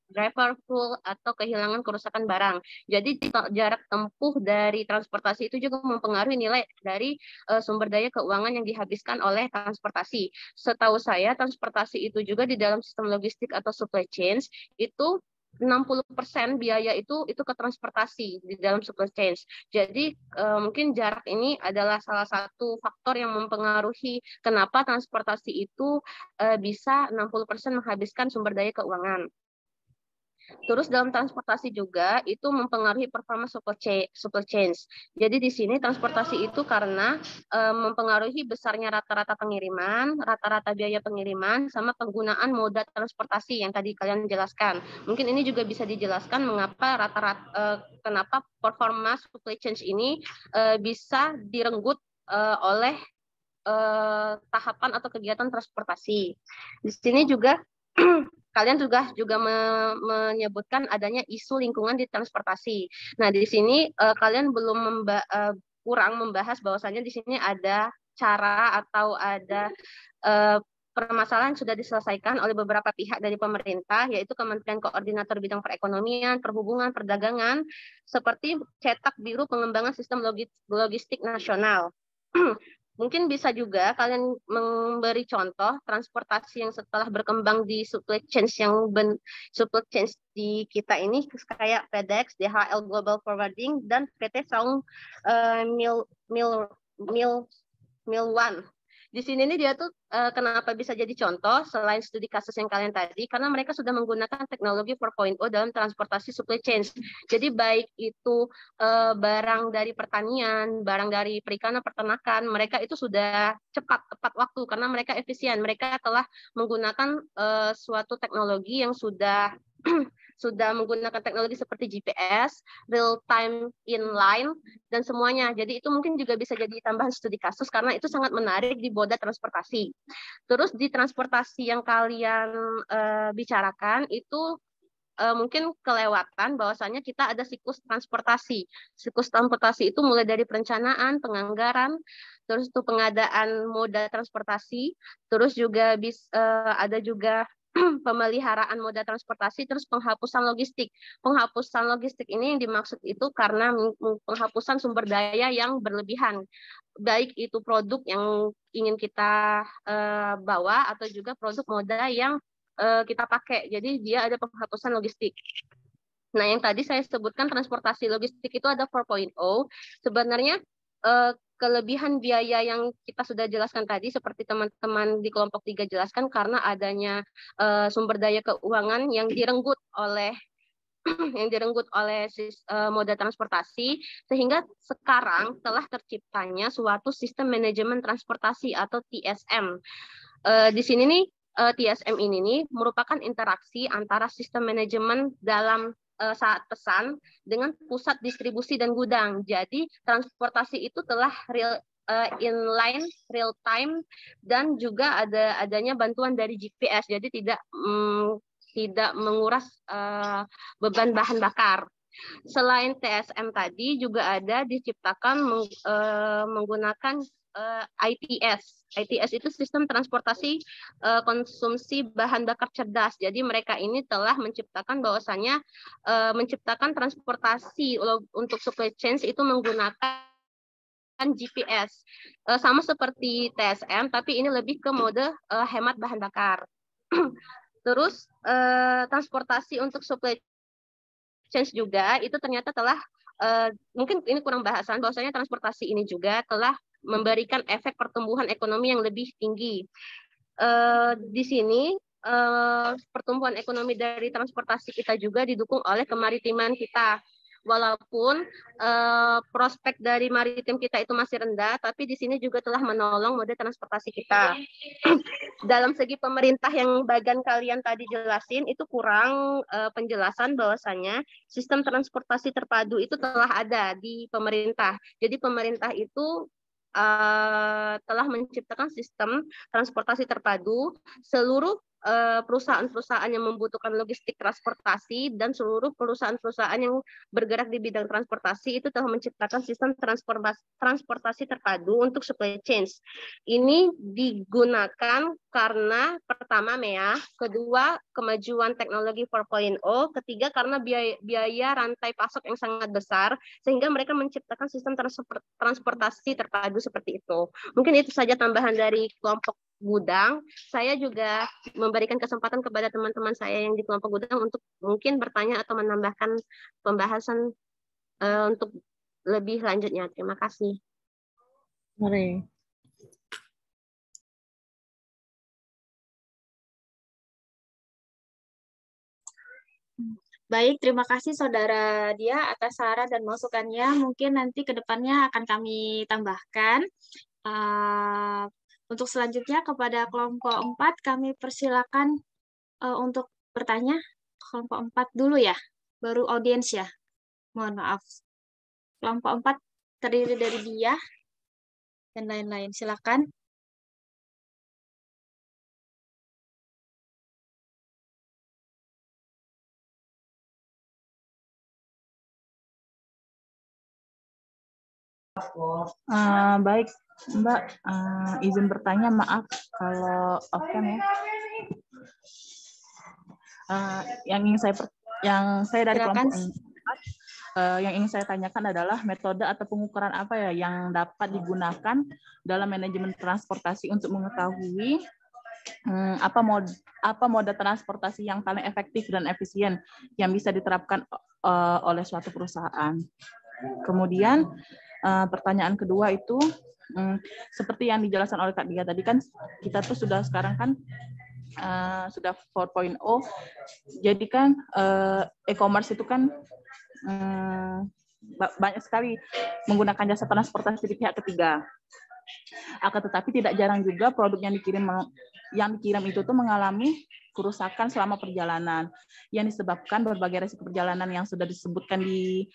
driver full atau kehilangan kerusakan barang. Jadi jarak tempuh dari transportasi itu juga mempengaruhi nilai dari sumber daya keuangan yang dihabiskan oleh transportasi. Setahu saya transportasi itu juga di dalam sistem logistik atau supply chain itu 60% biaya itu ke transportasi di dalam supply chain. Jadi mungkin jarak ini adalah salah satu faktor yang mempengaruhi kenapa transportasi itu bisa 60% menghabiskan sumber daya keuangan. Terus dalam transportasi juga itu mempengaruhi performa supply chain. Jadi di sini transportasi itu karena mempengaruhi besarnya rata-rata pengiriman, rata-rata biaya pengiriman, sama penggunaan moda transportasi yang tadi kalian jelaskan. Mungkin ini juga bisa dijelaskan mengapa kenapa performa supply chain ini bisa direnggut oleh tahapan atau kegiatan transportasi. Di sini juga kalian juga menyebutkan adanya isu lingkungan di transportasi. Nah, di sini kalian belum kurang membahas bahwasannya di sini ada cara atau ada permasalahan sudah diselesaikan oleh beberapa pihak dari pemerintah, yaitu Kementerian Koordinator Bidang Perekonomian, Perhubungan, Perdagangan, seperti cetak biru pengembangan sistem logistik nasional. Mungkin bisa juga kalian memberi contoh transportasi yang setelah berkembang di supply chain di kita ini kayak FedEx, DHL Global Forwarding, dan PT Saung Mil One. Di sini nih dia tuh kenapa bisa jadi contoh selain studi kasus yang kalian tadi, karena mereka sudah menggunakan teknologi 4.0 dalam transportasi supply chain. Jadi baik itu barang dari pertanian, barang dari perikanan, peternakan, mereka itu sudah tepat waktu karena mereka efisien. Mereka telah menggunakan suatu teknologi yang sudah menggunakan teknologi seperti GPS, real time inline, dan semuanya. Jadi itu mungkin juga bisa jadi tambahan studi kasus karena itu sangat menarik di moda transportasi. Terus di transportasi yang kalian bicarakan itu mungkin kelewatan bahwasanya kita ada siklus transportasi. Siklus transportasi itu mulai dari perencanaan, penganggaran, terus itu pengadaan moda transportasi, terus juga ada juga pemeliharaan moda transportasi, terus penghapusan logistik. Penghapusan logistik ini yang dimaksud itu karena penghapusan sumber daya yang berlebihan, baik itu produk yang ingin kita bawa atau juga produk moda yang kita pakai. Jadi dia ada penghapusan logistik. Nah, yang tadi saya sebutkan transportasi logistik itu ada 4.0. Sebenarnya kelebihan biaya yang kita sudah jelaskan tadi seperti teman-teman di kelompok 3 jelaskan karena adanya sumber daya keuangan yang direnggut oleh moda transportasi, sehingga sekarang telah terciptanya suatu sistem manajemen transportasi atau TSM. Di sini nih TSM ini nih merupakan interaksi antara sistem manajemen dalam saat pesan dengan pusat distribusi dan gudang. Jadi transportasi itu telah inline, real time, dan juga adanya bantuan dari GPS. Jadi tidak menguras beban bahan bakar. Selain TSM tadi juga ada diciptakan menggunakan ITS. ITS itu sistem transportasi konsumsi bahan bakar cerdas. Jadi mereka ini telah menciptakan bahwasannya menciptakan transportasi untuk supply chain itu menggunakan GPS. Sama seperti TSM, tapi ini lebih ke mode hemat bahan bakar. Terus transportasi untuk supply chain juga itu ternyata telah mungkin ini kurang bahasan bahwasanya transportasi ini juga telah memberikan efek pertumbuhan ekonomi yang lebih tinggi. Di sini pertumbuhan ekonomi dari transportasi kita juga didukung oleh kemaritiman kita. Walaupun prospek dari maritim kita itu masih rendah, tapi di sini juga telah menolong mode transportasi kita. Dalam segi pemerintah yang bagian kalian tadi jelasin, itu kurang penjelasan bahwasanya sistem transportasi terpadu itu telah ada di pemerintah. Jadi pemerintah itu telah menciptakan sistem transportasi terpadu seluruh perusahaan-perusahaan yang membutuhkan logistik transportasi dan seluruh perusahaan-perusahaan yang bergerak di bidang transportasi itu telah menciptakan sistem transportasi terpadu untuk supply chain. Ini digunakan karena pertama MEA, kedua kemajuan teknologi 4.0, ketiga karena biaya rantai pasok yang sangat besar sehingga mereka menciptakan sistem transportasi terpadu seperti itu. Mungkin itu saja tambahan dari kelompok gudang. Saya juga memberikan kesempatan kepada teman-teman saya yang di kelompok gudang untuk mungkin bertanya atau menambahkan pembahasan untuk lebih lanjutnya. Terima kasih. Mari. Baik, terima kasih Saudara Dia atas saran dan masukannya. Mungkin nanti ke depannya akan kami tambahkan. Untuk selanjutnya kepada kelompok 4 kami persilakan untuk bertanya. Kelompok 4 dulu ya, baru audiens ya. Mohon maaf. Kelompok 4 terdiri dari Dia dan lain-lain. Silakan. Baik, Mbak, izin bertanya, maaf kalau off-cam ya. Yang saya dari Silakan. kelompok 4, yang ingin saya tanyakan adalah metode atau pengukuran apa ya yang dapat digunakan dalam manajemen transportasi untuk mengetahui apa moda transportasi yang paling efektif dan efisien yang bisa diterapkan oleh suatu perusahaan. Kemudian pertanyaan kedua itu seperti yang dijelaskan oleh Kak Dia tadi kan kita tuh sudah sekarang kan sudah 4.0, jadi kan e-commerce itu kan banyak sekali menggunakan jasa transportasi di pihak ketiga. Akan tetapi tidak jarang juga produk yang dikirim itu tuh mengalami kerusakan selama perjalanan yang disebabkan berbagai resiko perjalanan yang sudah disebutkan di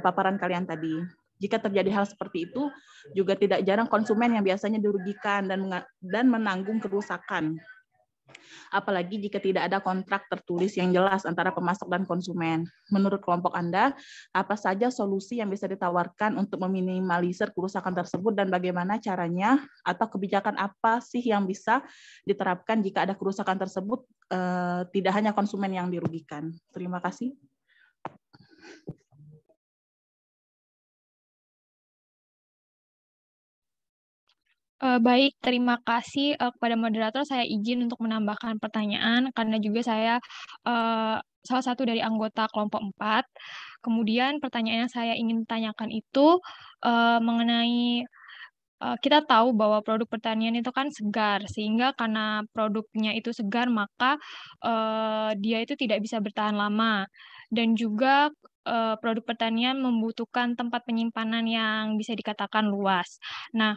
paparan kalian tadi. Jika terjadi hal seperti itu, juga tidak jarang konsumen yang biasanya dirugikan dan menanggung kerusakan. Apalagi jika tidak ada kontrak tertulis yang jelas antara pemasok dan konsumen. Menurut kelompok Anda, apa saja solusi yang bisa ditawarkan untuk meminimalisir kerusakan tersebut dan bagaimana caranya atau kebijakan apa sih yang bisa diterapkan jika ada kerusakan tersebut, tidak hanya konsumen yang dirugikan. Terima kasih. Baik, terima kasih kepada moderator. Saya izin untuk menambahkan pertanyaan karena juga saya salah satu dari anggota kelompok 4. Kemudian pertanyaan yang saya ingin tanyakan itu mengenai kita tahu bahwa produk pertanian itu kan segar, sehingga karena produknya itu segar, maka dia itu tidak bisa bertahan lama. Dan juga produk pertanian membutuhkan tempat penyimpanan yang bisa dikatakan luas. Nah,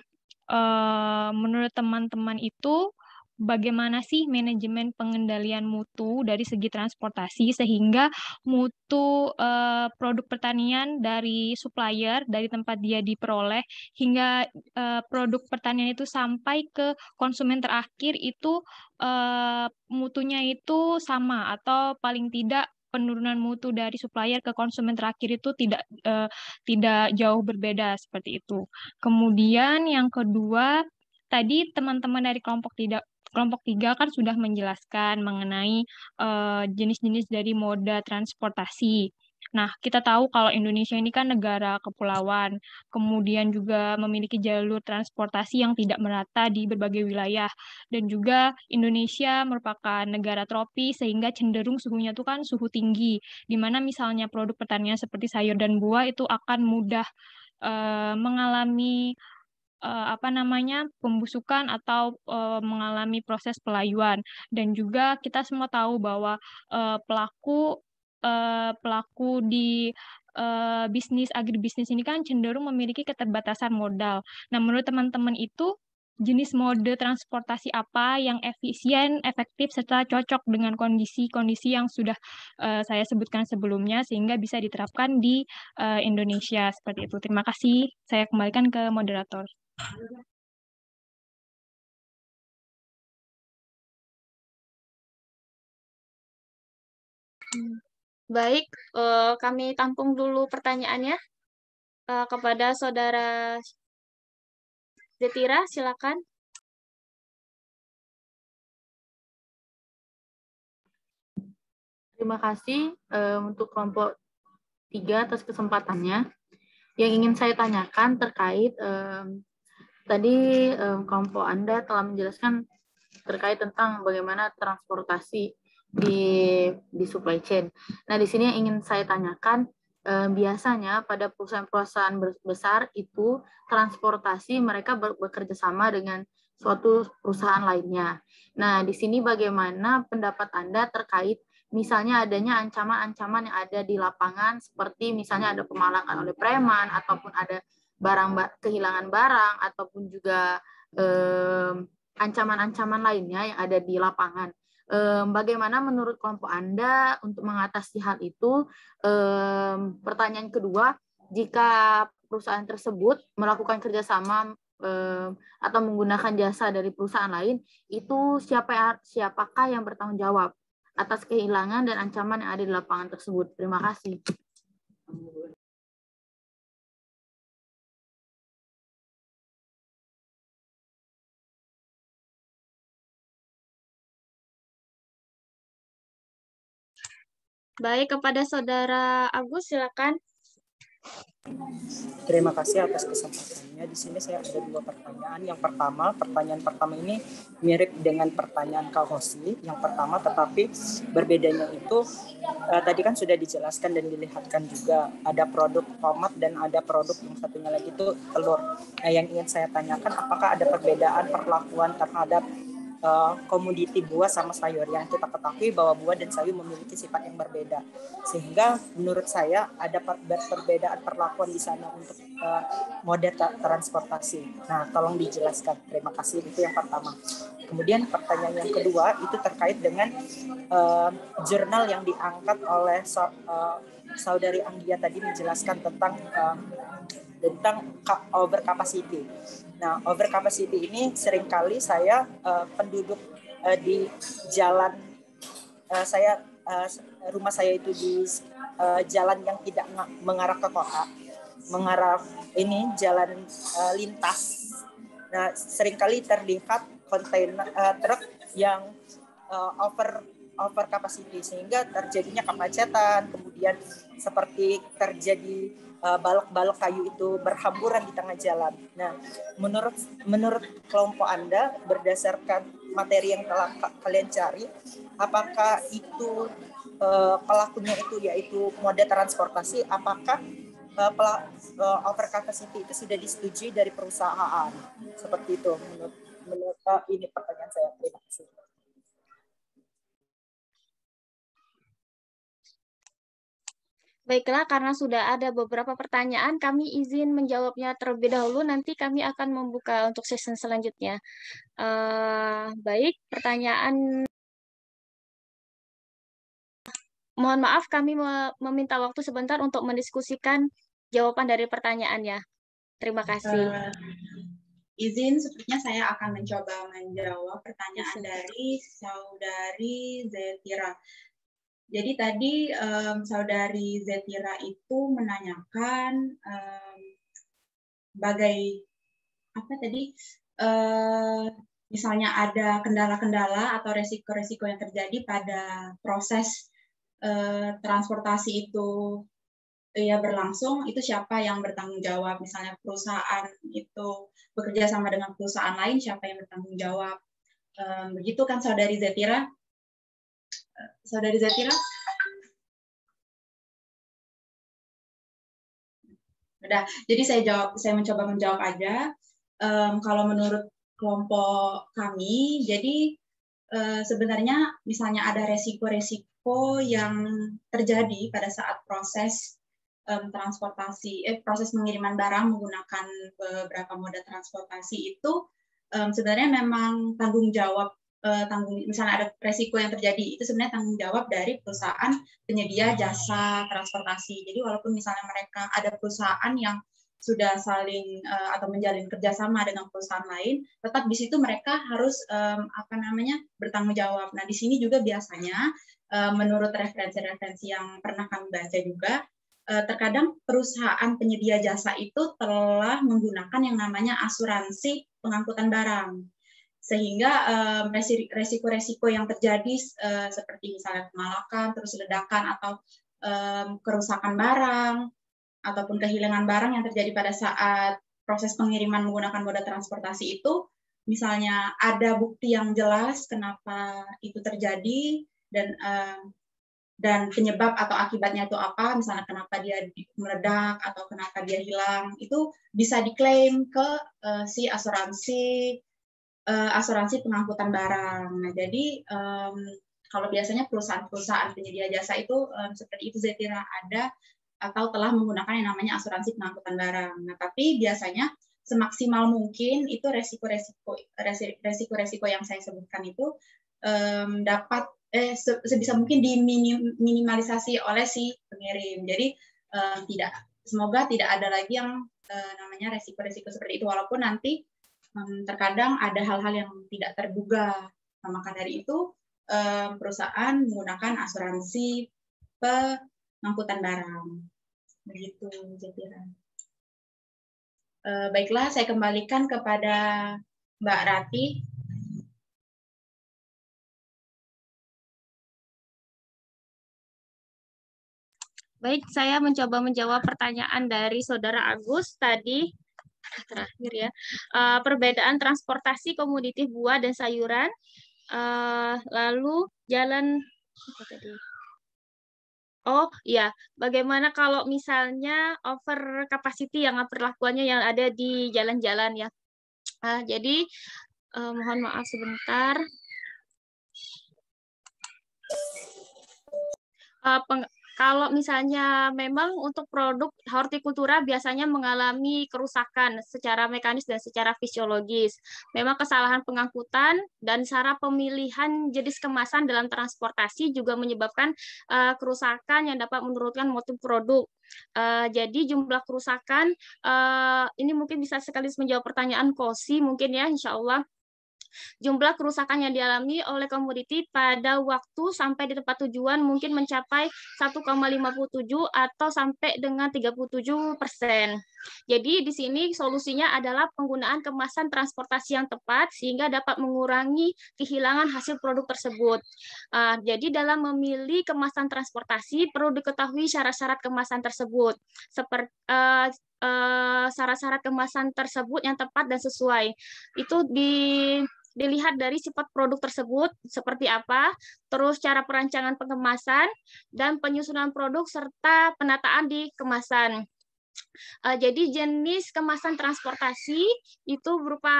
menurut teman-teman itu bagaimana sih manajemen pengendalian mutu dari segi transportasi sehingga mutu produk pertanian dari supplier dari tempat dia diperoleh hingga produk pertanian itu sampai ke konsumen terakhir itu mutunya itu sama atau paling tidak penurunan mutu dari supplier ke konsumen terakhir itu tidak jauh berbeda seperti itu. Kemudian yang kedua, tadi teman-teman dari kelompok 3 kan sudah menjelaskan mengenai jenis-jenis dari moda transportasi. Nah, kita tahu kalau Indonesia ini kan negara kepulauan, kemudian juga memiliki jalur transportasi yang tidak merata di berbagai wilayah, dan juga Indonesia merupakan negara tropis sehingga cenderung suhunya itu kan suhu tinggi, di mana misalnya produk pertanian seperti sayur dan buah itu akan mudah mengalami pembusukan atau mengalami proses pelayuan. Dan juga kita semua tahu bahwa pelaku di bisnis agribisnis ini kan cenderung memiliki keterbatasan modal. Nah, menurut teman-teman itu jenis mode transportasi apa yang efisien, efektif, serta cocok dengan kondisi-kondisi yang sudah saya sebutkan sebelumnya sehingga bisa diterapkan di Indonesia seperti itu. Terima kasih. Saya kembalikan ke moderator. Baik, kami tampung dulu pertanyaannya kepada Saudara Zetira, silakan. Terima kasih untuk kelompok 3 atas kesempatannya. Yang ingin saya tanyakan terkait tadi kelompok Anda telah menjelaskan terkait tentang bagaimana transportasi di supply chain. Nah, di sini yang ingin saya tanyakan, biasanya pada perusahaan-perusahaan besar itu transportasi mereka bekerja sama dengan suatu perusahaan lainnya. Nah, di sini bagaimana pendapat Anda terkait misalnya adanya ancaman-ancaman yang ada di lapangan, seperti misalnya ada pemalangan oleh preman, ataupun ada kehilangan barang, ataupun juga ancaman-ancaman lainnya yang ada di lapangan. Bagaimana menurut kelompok Anda untuk mengatasi hal itu? Pertanyaan kedua, jika perusahaan tersebut melakukan kerjasama atau menggunakan jasa dari perusahaan lain, itu siapakah yang bertanggung jawab atas kehilangan dan ancaman yang ada di lapangan tersebut? Terima kasih. Baik, kepada Saudara Agus, silakan. Terima kasih atas kesempatannya. Di sini saya ada 2 pertanyaan. Pertanyaan pertama ini mirip dengan pertanyaan Kak Hosni. Yang pertama, tetapi berbedanya itu tadi kan sudah dijelaskan dan dilihatkan juga ada produk tomat dan ada produk yang satunya lagi itu telur. Nah, yang ingin saya tanyakan, apakah ada perbedaan perlakuan terhadap komoditi buah sama sayur, yang kita ketahui bahwa buah dan sayur memiliki sifat yang berbeda, sehingga menurut saya ada perbedaan perlakuan di sana untuk moda transportasi. Nah, tolong dijelaskan. Terima kasih. Itu yang pertama. Kemudian pertanyaan yang kedua itu terkait dengan jurnal yang diangkat oleh Saudari Anggia tadi, menjelaskan tentang overcapacity. Nah, overcapacity ini seringkali saya penduduk di jalan rumah saya itu di jalan yang tidak mengarah ke kota, mengarah ini jalan lintas. Nah, seringkali terlihat kontainer truk yang over capacity, sehingga terjadinya kemacetan, kemudian seperti terjadi balok-balok kayu itu berhamburan di tengah jalan. Nah, menurut kelompok Anda, berdasarkan materi yang telah kalian cari, apakah itu pelakunya itu yaitu moda transportasi, apakah over capacity itu sudah disetujui dari perusahaan? Seperti itu menurut ini pertanyaan saya. Terima kasih. Baiklah, karena sudah ada beberapa pertanyaan, kami izin menjawabnya terlebih dahulu. Nanti kami akan membuka untuk sesi selanjutnya. Baik, pertanyaan. Mohon maaf, kami meminta waktu sebentar untuk mendiskusikan jawaban dari pertanyaannya. Terima kasih. Izin, sepertinya saya akan mencoba menjawab pertanyaan dari Saudari Zetira. Jadi tadi Saudari Zetira itu menanyakan misalnya ada kendala-kendala atau resiko-resiko yang terjadi pada proses transportasi itu ya berlangsung, itu siapa yang bertanggung jawab? Misalnya perusahaan itu bekerja sama dengan perusahaan lain, siapa yang bertanggung jawab? Begitu kan Saudari Zetira? Saudari Zetira? Udah, jadi saya mencoba menjawab aja. Kalau menurut kelompok kami, jadi sebenarnya misalnya ada resiko-resiko yang terjadi pada saat proses proses pengiriman barang menggunakan beberapa moda transportasi itu sebenarnya memang tanggung jawab misalnya ada resiko yang terjadi, itu sebenarnya tanggung jawab dari perusahaan penyedia jasa transportasi. Jadi walaupun misalnya mereka ada perusahaan yang sudah saling atau menjalin kerjasama dengan perusahaan lain, tetap di situ mereka harus bertanggung jawab. Nah, di sini juga biasanya menurut referensi-referensi yang pernah kami baca juga, terkadang perusahaan penyedia jasa itu telah menggunakan yang namanya asuransi pengangkutan barang. Sehingga resiko-resiko yang terjadi seperti misalnya kemalakan, terus ledakan, atau kerusakan barang, ataupun kehilangan barang yang terjadi pada saat proses pengiriman menggunakan moda transportasi itu, misalnya ada bukti yang jelas kenapa itu terjadi, dan penyebab atau akibatnya itu apa, misalnya kenapa dia meledak atau kenapa dia hilang, itu bisa diklaim ke si asuransi pengangkutan barang. Nah, jadi kalau biasanya perusahaan-perusahaan penyedia jasa itu seperti itu saya kira ada atau telah menggunakan yang namanya asuransi pengangkutan barang. Nah, tapi biasanya semaksimal mungkin itu resiko-resiko yang saya sebutkan itu dapat sebisa mungkin diminimalisasi oleh si pengirim. Jadi semoga tidak ada lagi yang namanya resiko-resiko seperti itu, walaupun nanti terkadang ada hal-hal yang tidak terduga. Nah, maka dari itu perusahaan menggunakan asuransi pengangkutan barang. Begitu, saya kira. Baiklah, saya kembalikan kepada Mbak Rati. Baik, saya mencoba menjawab pertanyaan dari Saudara Agus tadi, terakhir ya. Perbedaan transportasi komoditi buah dan sayuran, lalu jalan, apa tadi? Oh iya, bagaimana kalau misalnya over capacity yang perlakuannya yang ada di jalan-jalan ya. Jadi mohon maaf sebentar. Kalau misalnya memang untuk produk hortikultura biasanya mengalami kerusakan secara mekanis dan secara fisiologis. Memang kesalahan pengangkutan dan cara pemilihan jenis kemasan dalam transportasi juga menyebabkan kerusakan yang dapat menurunkan mutu produk. Jadi jumlah kerusakan, ini mungkin bisa sekaligus menjawab pertanyaan Kosi mungkin ya, insya Allah. Jumlah kerusakan yang dialami oleh komoditi pada waktu sampai di tempat tujuan mungkin mencapai 1,57 atau sampai dengan 37%. Jadi di sini solusinya adalah penggunaan kemasan transportasi yang tepat sehingga dapat mengurangi kehilangan hasil produk tersebut. Jadi dalam memilih kemasan transportasi perlu diketahui syarat-syarat kemasan tersebut. Seperti syarat-syarat kemasan tersebut yang tepat dan sesuai. Itu dilihat dari sifat produk tersebut seperti apa, terus cara perancangan pengemasan, dan penyusunan produk serta penataan di kemasan. Jadi jenis kemasan transportasi itu berupa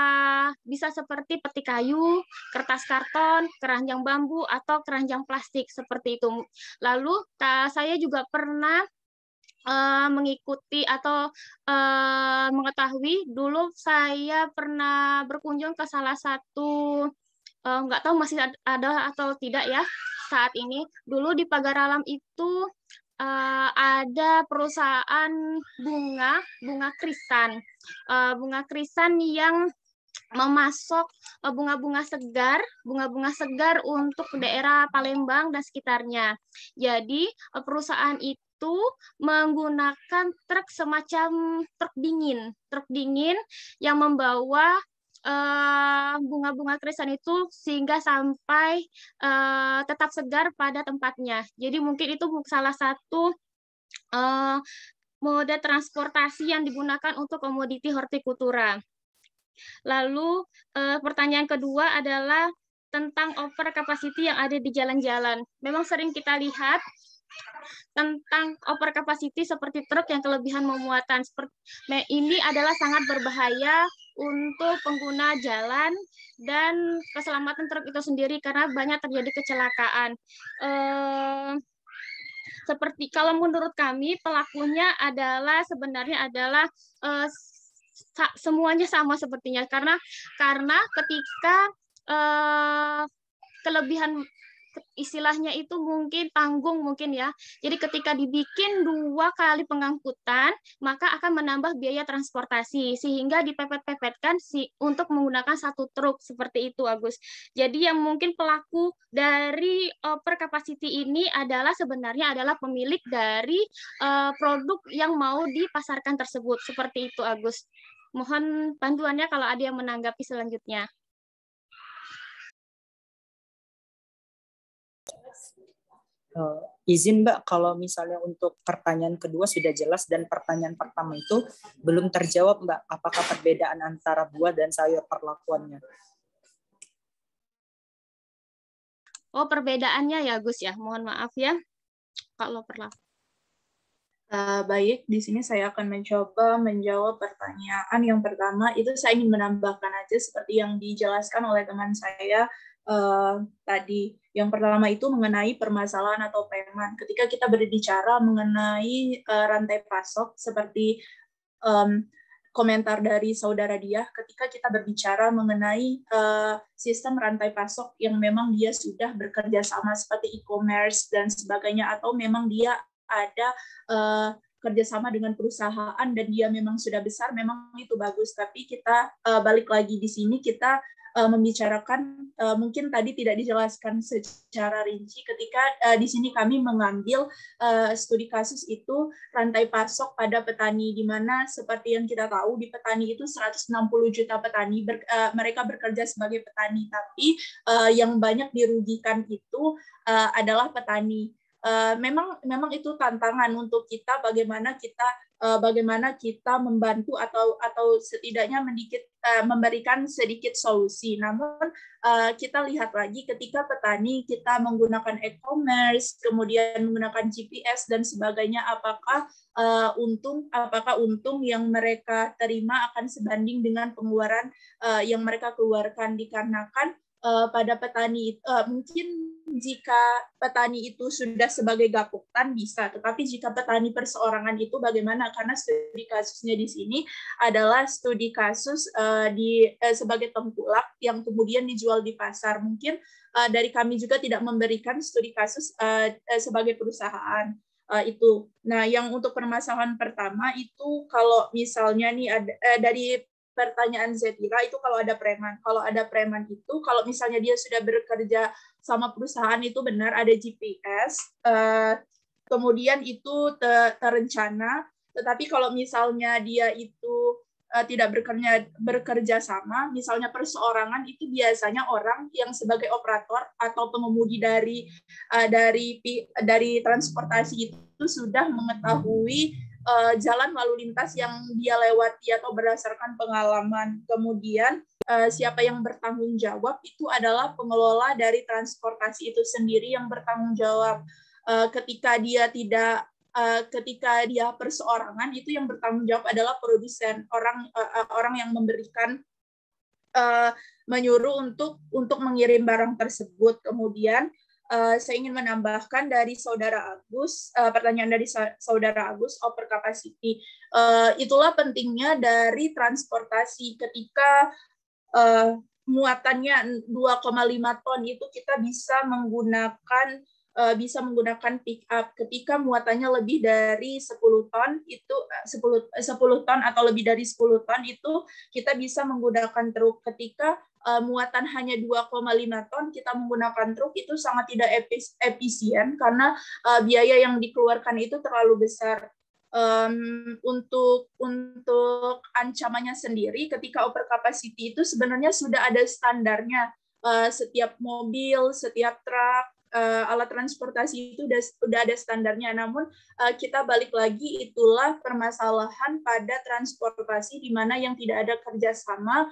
bisa seperti peti kayu, kertas karton, keranjang bambu, atau keranjang plastik seperti itu. Lalu saya juga pernah mengikuti atau mengetahui, dulu saya pernah berkunjung ke salah satu, nggak tahu masih ada atau tidak ya saat ini. Dulu di Pagar Alam itu ada perusahaan bunga krisan, yang memasok bunga-bunga segar untuk daerah Palembang dan sekitarnya. Jadi perusahaan itu menggunakan truk semacam truk dingin yang membawa bunga-bunga krisan itu sehingga sampai tetap segar pada tempatnya. Jadi mungkin itu salah satu moda transportasi yang digunakan untuk komoditi hortikultura. Lalu pertanyaan kedua adalah tentang over capacity yang ada di jalan-jalan. Memang sering kita lihat tentang over capacity seperti truk yang kelebihan memuatan. Ini adalah sangat berbahaya untuk pengguna jalan dan keselamatan truk itu sendiri karena banyak terjadi kecelakaan. Seperti kalau menurut kami pelakunya sebenarnya adalah semuanya sama sepertinya karena ketika kelebihan istilahnya itu mungkin tanggung mungkin ya. Jadi ketika dibikin 2 kali pengangkutan, maka akan menambah biaya transportasi sehingga dipepet-pepetkan untuk menggunakan 1 truk seperti itu, Agus. Jadi yang mungkin pelaku dari overcapacity ini sebenarnya adalah pemilik dari produk yang mau dipasarkan tersebut. Seperti itu, Agus. Mohon bantuannya kalau ada yang menanggapi selanjutnya. Izin Mbak, kalau misalnya untuk pertanyaan kedua sudah jelas dan pertanyaan pertama itu belum terjawab Mbak, apakah perbedaan antara buah dan sayur perlakuannya? Oh, perbedaannya ya Gus ya, mohon maaf ya kalau perlaku. Baik, di sini saya akan mencoba menjawab pertanyaan yang pertama. Itu saya ingin menambahkan aja seperti yang dijelaskan oleh teman saya tadi. Yang pertama itu mengenai permasalahan atau preman. Ketika kita berbicara mengenai rantai pasok, seperti komentar dari saudara Diah, ketika kita berbicara mengenai sistem rantai pasok yang memang dia sudah bekerja sama seperti e-commerce dan sebagainya, atau memang dia ada kerjasama dengan perusahaan dan dia memang sudah besar, memang itu bagus. Tapi kita balik lagi di sini kita membicarakan mungkin tadi tidak dijelaskan secara rinci ketika di sini kami mengambil studi kasus itu rantai pasok pada petani, di mana seperti yang kita tahu di petani itu 160 juta petani mereka bekerja sebagai petani, tapi yang banyak dirugikan itu adalah petani. Memang itu tantangan untuk kita bagaimana kita membantu atau setidaknya memberikan sedikit solusi. Namun kita lihat lagi ketika petani kita menggunakan e-commerce, kemudian menggunakan GPS dan sebagainya, apakah untung yang mereka terima akan sebanding dengan pengeluaran yang mereka keluarkan, dikarenakan pada petani mungkin jika petani itu sudah sebagai gapoktan bisa, tetapi jika petani perseorangan itu bagaimana? Karena studi kasusnya di sini adalah studi kasus sebagai tengkulak yang kemudian dijual di pasar. Mungkin dari kami juga tidak memberikan studi kasus sebagai perusahaan itu. Nah, yang untuk permasalahan pertama itu kalau misalnya nih ada dari pertanyaan Zetira itu kalau ada preman. Kalau ada preman itu, kalau misalnya dia sudah bekerja sama perusahaan itu benar ada GPS, kemudian itu terencana. Tetapi kalau misalnya dia itu tidak bekerja sama, misalnya perseorangan itu biasanya orang yang sebagai operator atau pengemudi dari transportasi itu sudah mengetahui jalan lalu lintas yang dia lewati atau berdasarkan pengalaman. Kemudian siapa yang bertanggung jawab itu adalah pengelola dari transportasi itu sendiri yang bertanggung jawab. Ketika dia perseorangan, itu yang bertanggung jawab adalah produsen, orang yang memberikan menyuruh untuk mengirim barang tersebut. Kemudian saya ingin menambahkan dari Saudara Agus, pertanyaan dari Saudara Agus, overcapacity. Itulah pentingnya dari transportasi. Ketika muatannya 2,5 ton itu kita bisa menggunakan pick up. Ketika muatannya lebih dari 10 ton itu 10 ton atau lebih dari 10 ton itu kita bisa menggunakan truk. Ketika muatan hanya 2,5 ton kita menggunakan truk itu sangat tidak efisien karena biaya yang dikeluarkan itu terlalu besar. Untuk ancamannya sendiri ketika overcapacity itu sebenarnya sudah ada standarnya. Setiap mobil, setiap truk, alat transportasi itu sudah ada standarnya. Namun kita balik lagi, itulah permasalahan pada transportasi di mana yang tidak ada kerjasama,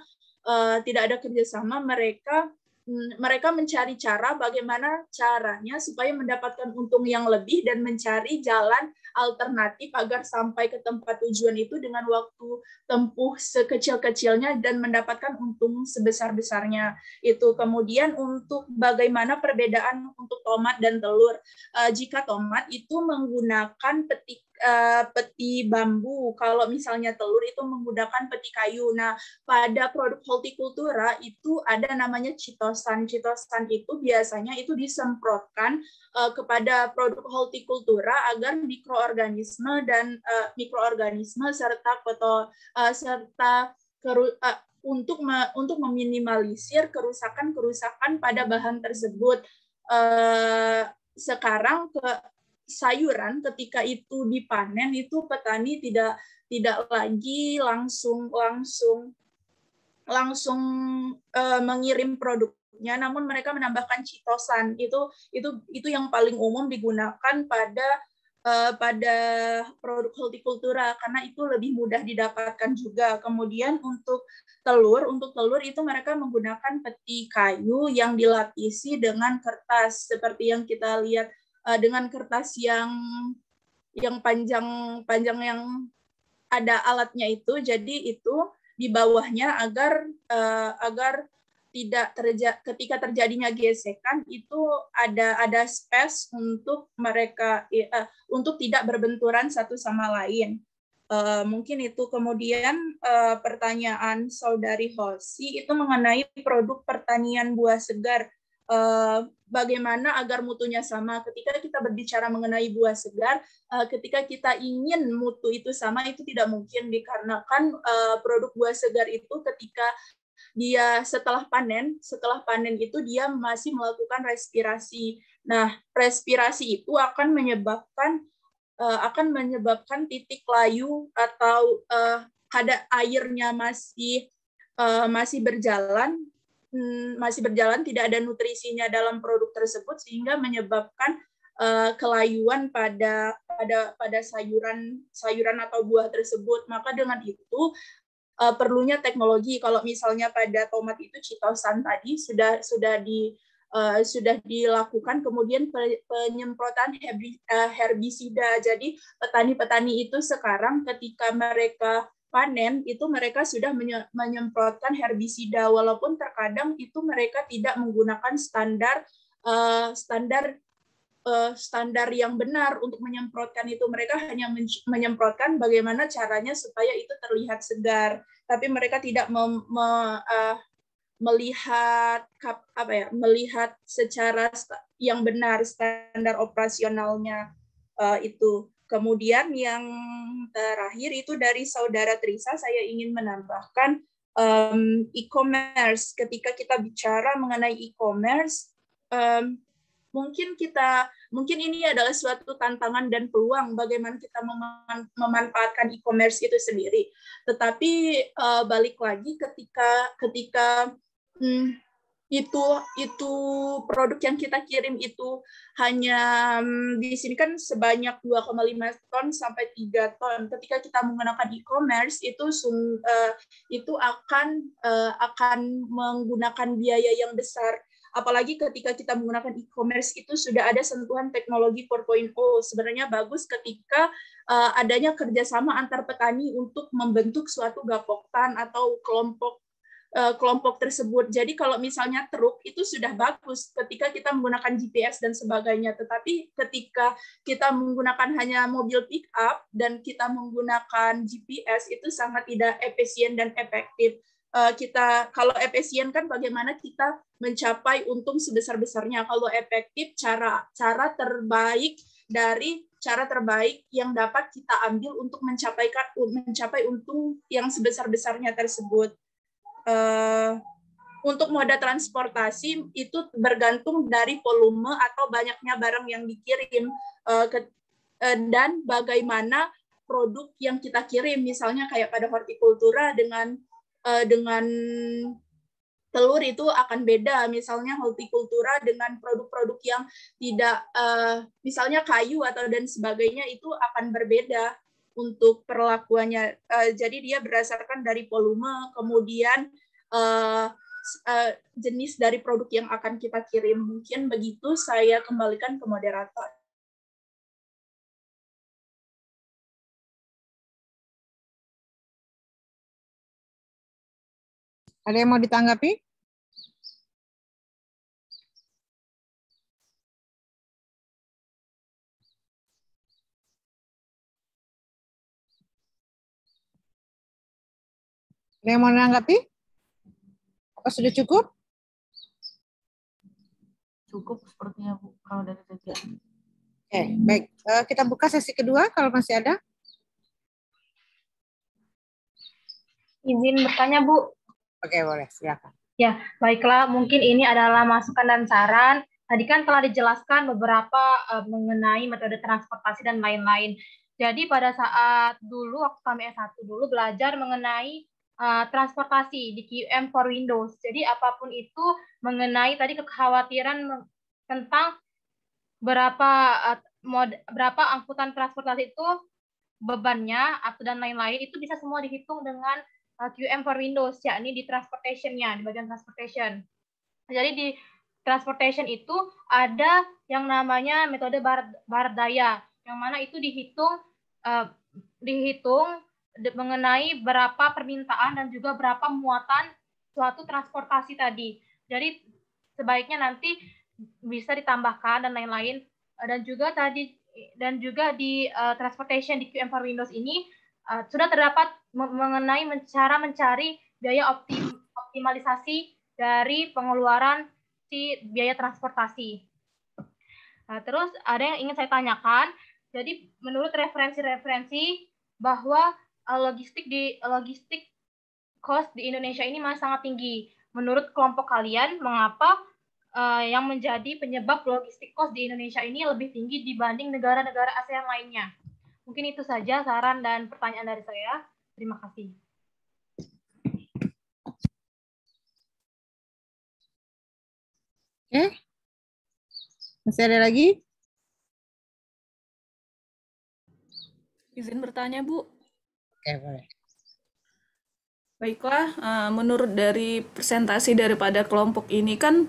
mereka mencari cara bagaimana caranya supaya mendapatkan untung yang lebih dan mencari jalan alternatif agar sampai ke tempat tujuan itu dengan waktu tempuh sekecil-kecilnya dan mendapatkan untung sebesar-besarnya. Itu kemudian untuk bagaimana perbedaan untuk tomat dan telur. Jika tomat itu menggunakan peti bambu. Kalau misalnya telur itu menggunakan peti kayu. Nah, pada produk hortikultura itu ada namanya chitosan. Chitosan itu biasanya itu disemprotkan kepada produk hortikultura agar mikroorganisme dan mikroorganisme serta untuk meminimalisir kerusakan pada bahan tersebut. Sekarang sayuran ketika itu dipanen itu petani tidak lagi langsung mengirim produknya, namun mereka menambahkan chitosan. Itu yang paling umum digunakan pada produk hortikultura karena itu lebih mudah didapatkan juga. Kemudian untuk telur itu mereka menggunakan peti kayu yang dilapisi dengan kertas seperti yang kita lihat, dengan kertas yang panjang yang ada alatnya itu. Jadi itu di bawahnya agar tidak ketika terjadinya gesekan itu ada space untuk mereka untuk tidak berbenturan satu sama lain. Mungkin itu. Kemudian pertanyaan Saudari Hosi itu mengenai produk pertanian buah segar. Bagaimana agar mutunya sama. Ketika kita berbicara mengenai buah segar, ketika kita ingin mutu itu sama, itu tidak mungkin dikarenakan produk buah segar itu ketika dia setelah panen itu dia masih melakukan respirasi. Nah, respirasi itu akan menyebabkan titik layu atau kadar airnya masih berjalan, tidak ada nutrisinya dalam produk tersebut sehingga menyebabkan kelayuan pada sayuran atau buah tersebut. Maka dengan itu perlunya teknologi. Kalau misalnya pada tomat itu chitosan tadi sudah dilakukan, kemudian penyemprotan herbisida. Jadi petani-petani itu sekarang ketika mereka panen itu mereka sudah menyemprotkan herbisida, walaupun terkadang itu mereka tidak menggunakan standar yang benar untuk menyemprotkan itu. Mereka hanya menyemprotkan bagaimana caranya supaya itu terlihat segar, tapi mereka tidak melihat secara yang benar standar operasionalnya itu. Kemudian yang terakhir itu dari Saudara Trisa, saya ingin menambahkan e-commerce. Ketika kita bicara mengenai e-commerce, mungkin ini adalah suatu tantangan dan peluang bagaimana kita memanfaatkan e-commerce itu sendiri. Tetapi balik lagi ketika itu produk yang kita kirim itu hanya di sini kan sebanyak 2,5 ton sampai 3 ton. Ketika kita menggunakan e-commerce itu akan menggunakan biaya yang besar. Apalagi ketika kita menggunakan e-commerce itu sudah ada sentuhan teknologi 4.0. Sebenarnya bagus ketika adanya kerjasama antar petani untuk membentuk suatu gapoktan atau kelompok tersebut. Jadi kalau misalnya truk itu sudah bagus ketika kita menggunakan GPS dan sebagainya. Tetapi ketika kita menggunakan hanya mobil pick up dan kita menggunakan GPS itu sangat tidak efisien dan efektif. Kalau efisien kan bagaimana kita mencapai untung sebesar-besarnya. Kalau efektif cara terbaik yang dapat kita ambil untuk mencapai untung yang sebesar-besarnya tersebut. Untuk moda transportasi itu bergantung dari volume atau banyaknya barang yang dikirim dan bagaimana produk yang kita kirim. Misalnya kayak pada hortikultura dengan telur itu akan beda. Misalnya hortikultura dengan produk-produk yang tidak, misalnya kayu atau dan sebagainya itu akan berbeda untuk perlakuannya. Jadi dia berdasarkan dari volume, kemudian jenis dari produk yang akan kita kirim. Mungkin begitu, saya kembalikan ke moderator. Ada yang mau ditanggapi? Ada yang mau menanggapi? Apa sudah cukup? Cukup sepertinya Bu, kalau dari Tetia. Oke, baik. Kita buka sesi kedua kalau masih ada. Izin bertanya, Bu. Oke, boleh. Silakan. Ya, baiklah. Mungkin ini adalah masukan dan saran. Tadi kan telah dijelaskan beberapa mengenai metode transportasi dan lain-lain. Jadi pada saat dulu, waktu kami S1 dulu, belajar mengenai transportasi di QM for Windows. Jadi apapun itu mengenai tadi kekhawatiran tentang berapa angkutan transportasi itu bebannya atau dan lain-lain, itu bisa semua dihitung dengan QM for Windows, yakni di transportation-nya, di bagian transportation. Jadi di transportation itu ada yang namanya metode barat daya, yang mana itu dihitung mengenai berapa permintaan dan juga berapa muatan suatu transportasi tadi. Jadi sebaiknya nanti bisa ditambahkan dan lain-lain. Dan juga di transportation di QM for Windows ini sudah terdapat mengenai cara mencari biaya optimalisasi dari pengeluaran si biaya transportasi. Terus ada yang ingin saya tanyakan. Jadi menurut referensi-referensi bahwa logistik cost di Indonesia ini masih sangat tinggi. Menurut kelompok kalian, mengapa yang menjadi penyebab logistik cost di Indonesia ini lebih tinggi dibanding negara-negara ASEAN lainnya? Mungkin itu saja saran dan pertanyaan dari saya. Terima kasih. Oke. Masih ada lagi? Izin bertanya, Bu. Oke, boleh. Baiklah, menurut dari presentasi daripada kelompok ini kan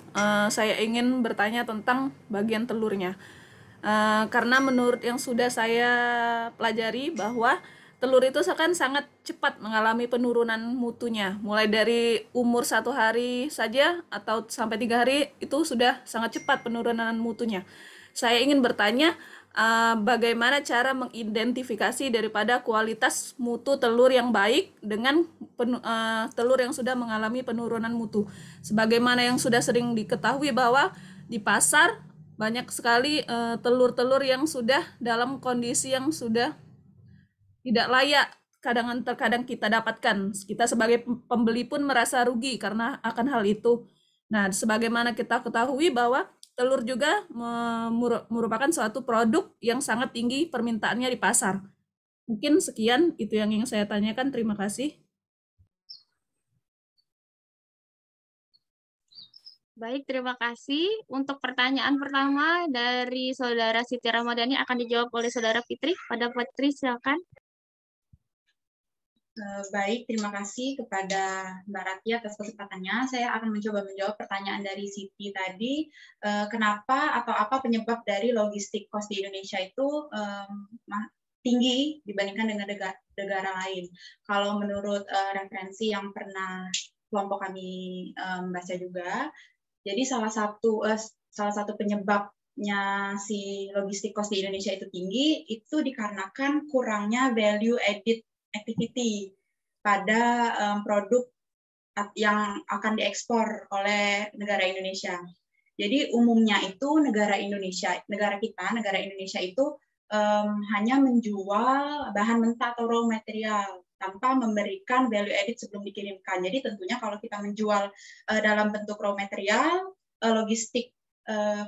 saya ingin bertanya tentang bagian telurnya. Karena menurut yang sudah saya pelajari bahwa telur itu kan sangat cepat mengalami penurunan mutunya. Mulai dari umur 1 hari saja atau sampai 3 hari itu sudah sangat cepat penurunan mutunya. Saya ingin bertanya, bagaimana cara mengidentifikasi daripada kualitas mutu telur yang baik dengan telur yang sudah mengalami penurunan mutu. Sebagaimana yang sudah sering diketahui bahwa di pasar banyak sekali telur-telur yang sudah dalam kondisi yang sudah tidak layak terkadang kita dapatkan. Kita sebagai pembeli pun merasa rugi karena akan hal itu. Nah, sebagaimana kita ketahui bahwa telur juga merupakan suatu produk yang sangat tinggi permintaannya di pasar. Mungkin sekian itu yang ingin saya tanyakan. Terima kasih. Baik, terima kasih. Untuk pertanyaan pertama dari Saudara Siti Ramadhani akan dijawab oleh Saudara Fitri. Pada Fitri, silakan. Baik, terima kasih kepada Mbak Rati atas kesempatannya. Saya akan mencoba menjawab pertanyaan dari Siti tadi. Kenapa atau apa penyebab dari logistik cost di Indonesia itu tinggi dibandingkan dengan negara lain? Kalau menurut referensi yang pernah kelompok kami baca juga, jadi salah satu penyebabnya si logistik cost di Indonesia itu tinggi itu dikarenakan kurangnya value added activity pada produk yang akan diekspor oleh negara Indonesia. Jadi umumnya itu negara Indonesia itu hanya menjual bahan mentah atau raw material tanpa memberikan value added sebelum dikirimkan. Jadi tentunya kalau kita menjual dalam bentuk raw material, logistik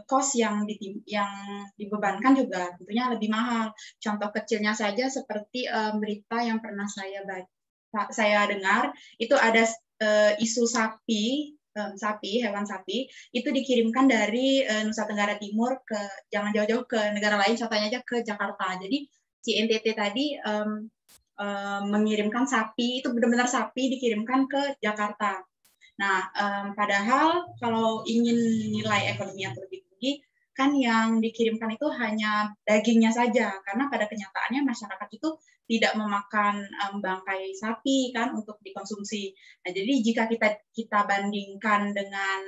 cost yang dibebankan juga tentunya lebih mahal. Contoh kecilnya saja seperti berita yang pernah saya dengar, itu ada isu hewan sapi itu dikirimkan dari Nusa Tenggara Timur jangan jauh-jauh ke negara lain, contohnya aja ke Jakarta. Jadi si NTT tadi mengirimkan sapi, itu benar-benar sapi dikirimkan ke Jakarta. Nah, padahal kalau ingin nilai ekonomi yang lebih tinggi, kan yang dikirimkan itu hanya dagingnya saja, karena pada kenyataannya masyarakat itu tidak memakan bangkai sapi kan untuk dikonsumsi. Nah, jadi jika kita bandingkan dengan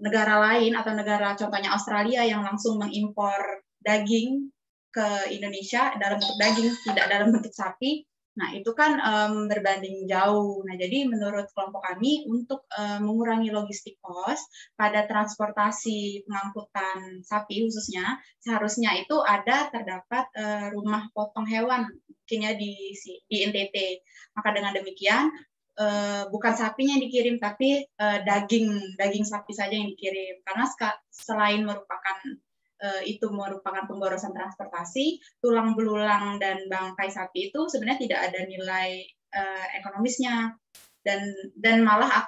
negara lain atau negara contohnya Australia yang langsung mengimpor daging ke Indonesia dalam bentuk daging, tidak dalam bentuk sapi, Nah, itu kan berbanding jauh. Nah, jadi menurut kelompok kami untuk mengurangi logistik cost pada transportasi pengangkutan sapi khususnya, seharusnya itu terdapat rumah potong hewan mungkin ya di NTT. Maka dengan demikian bukan sapinya yang dikirim, tapi daging sapi saja yang dikirim. Karena selain merupakan pemborosan transportasi, tulang belulang dan bangkai sapi itu sebenarnya tidak ada nilai ekonomisnya dan malah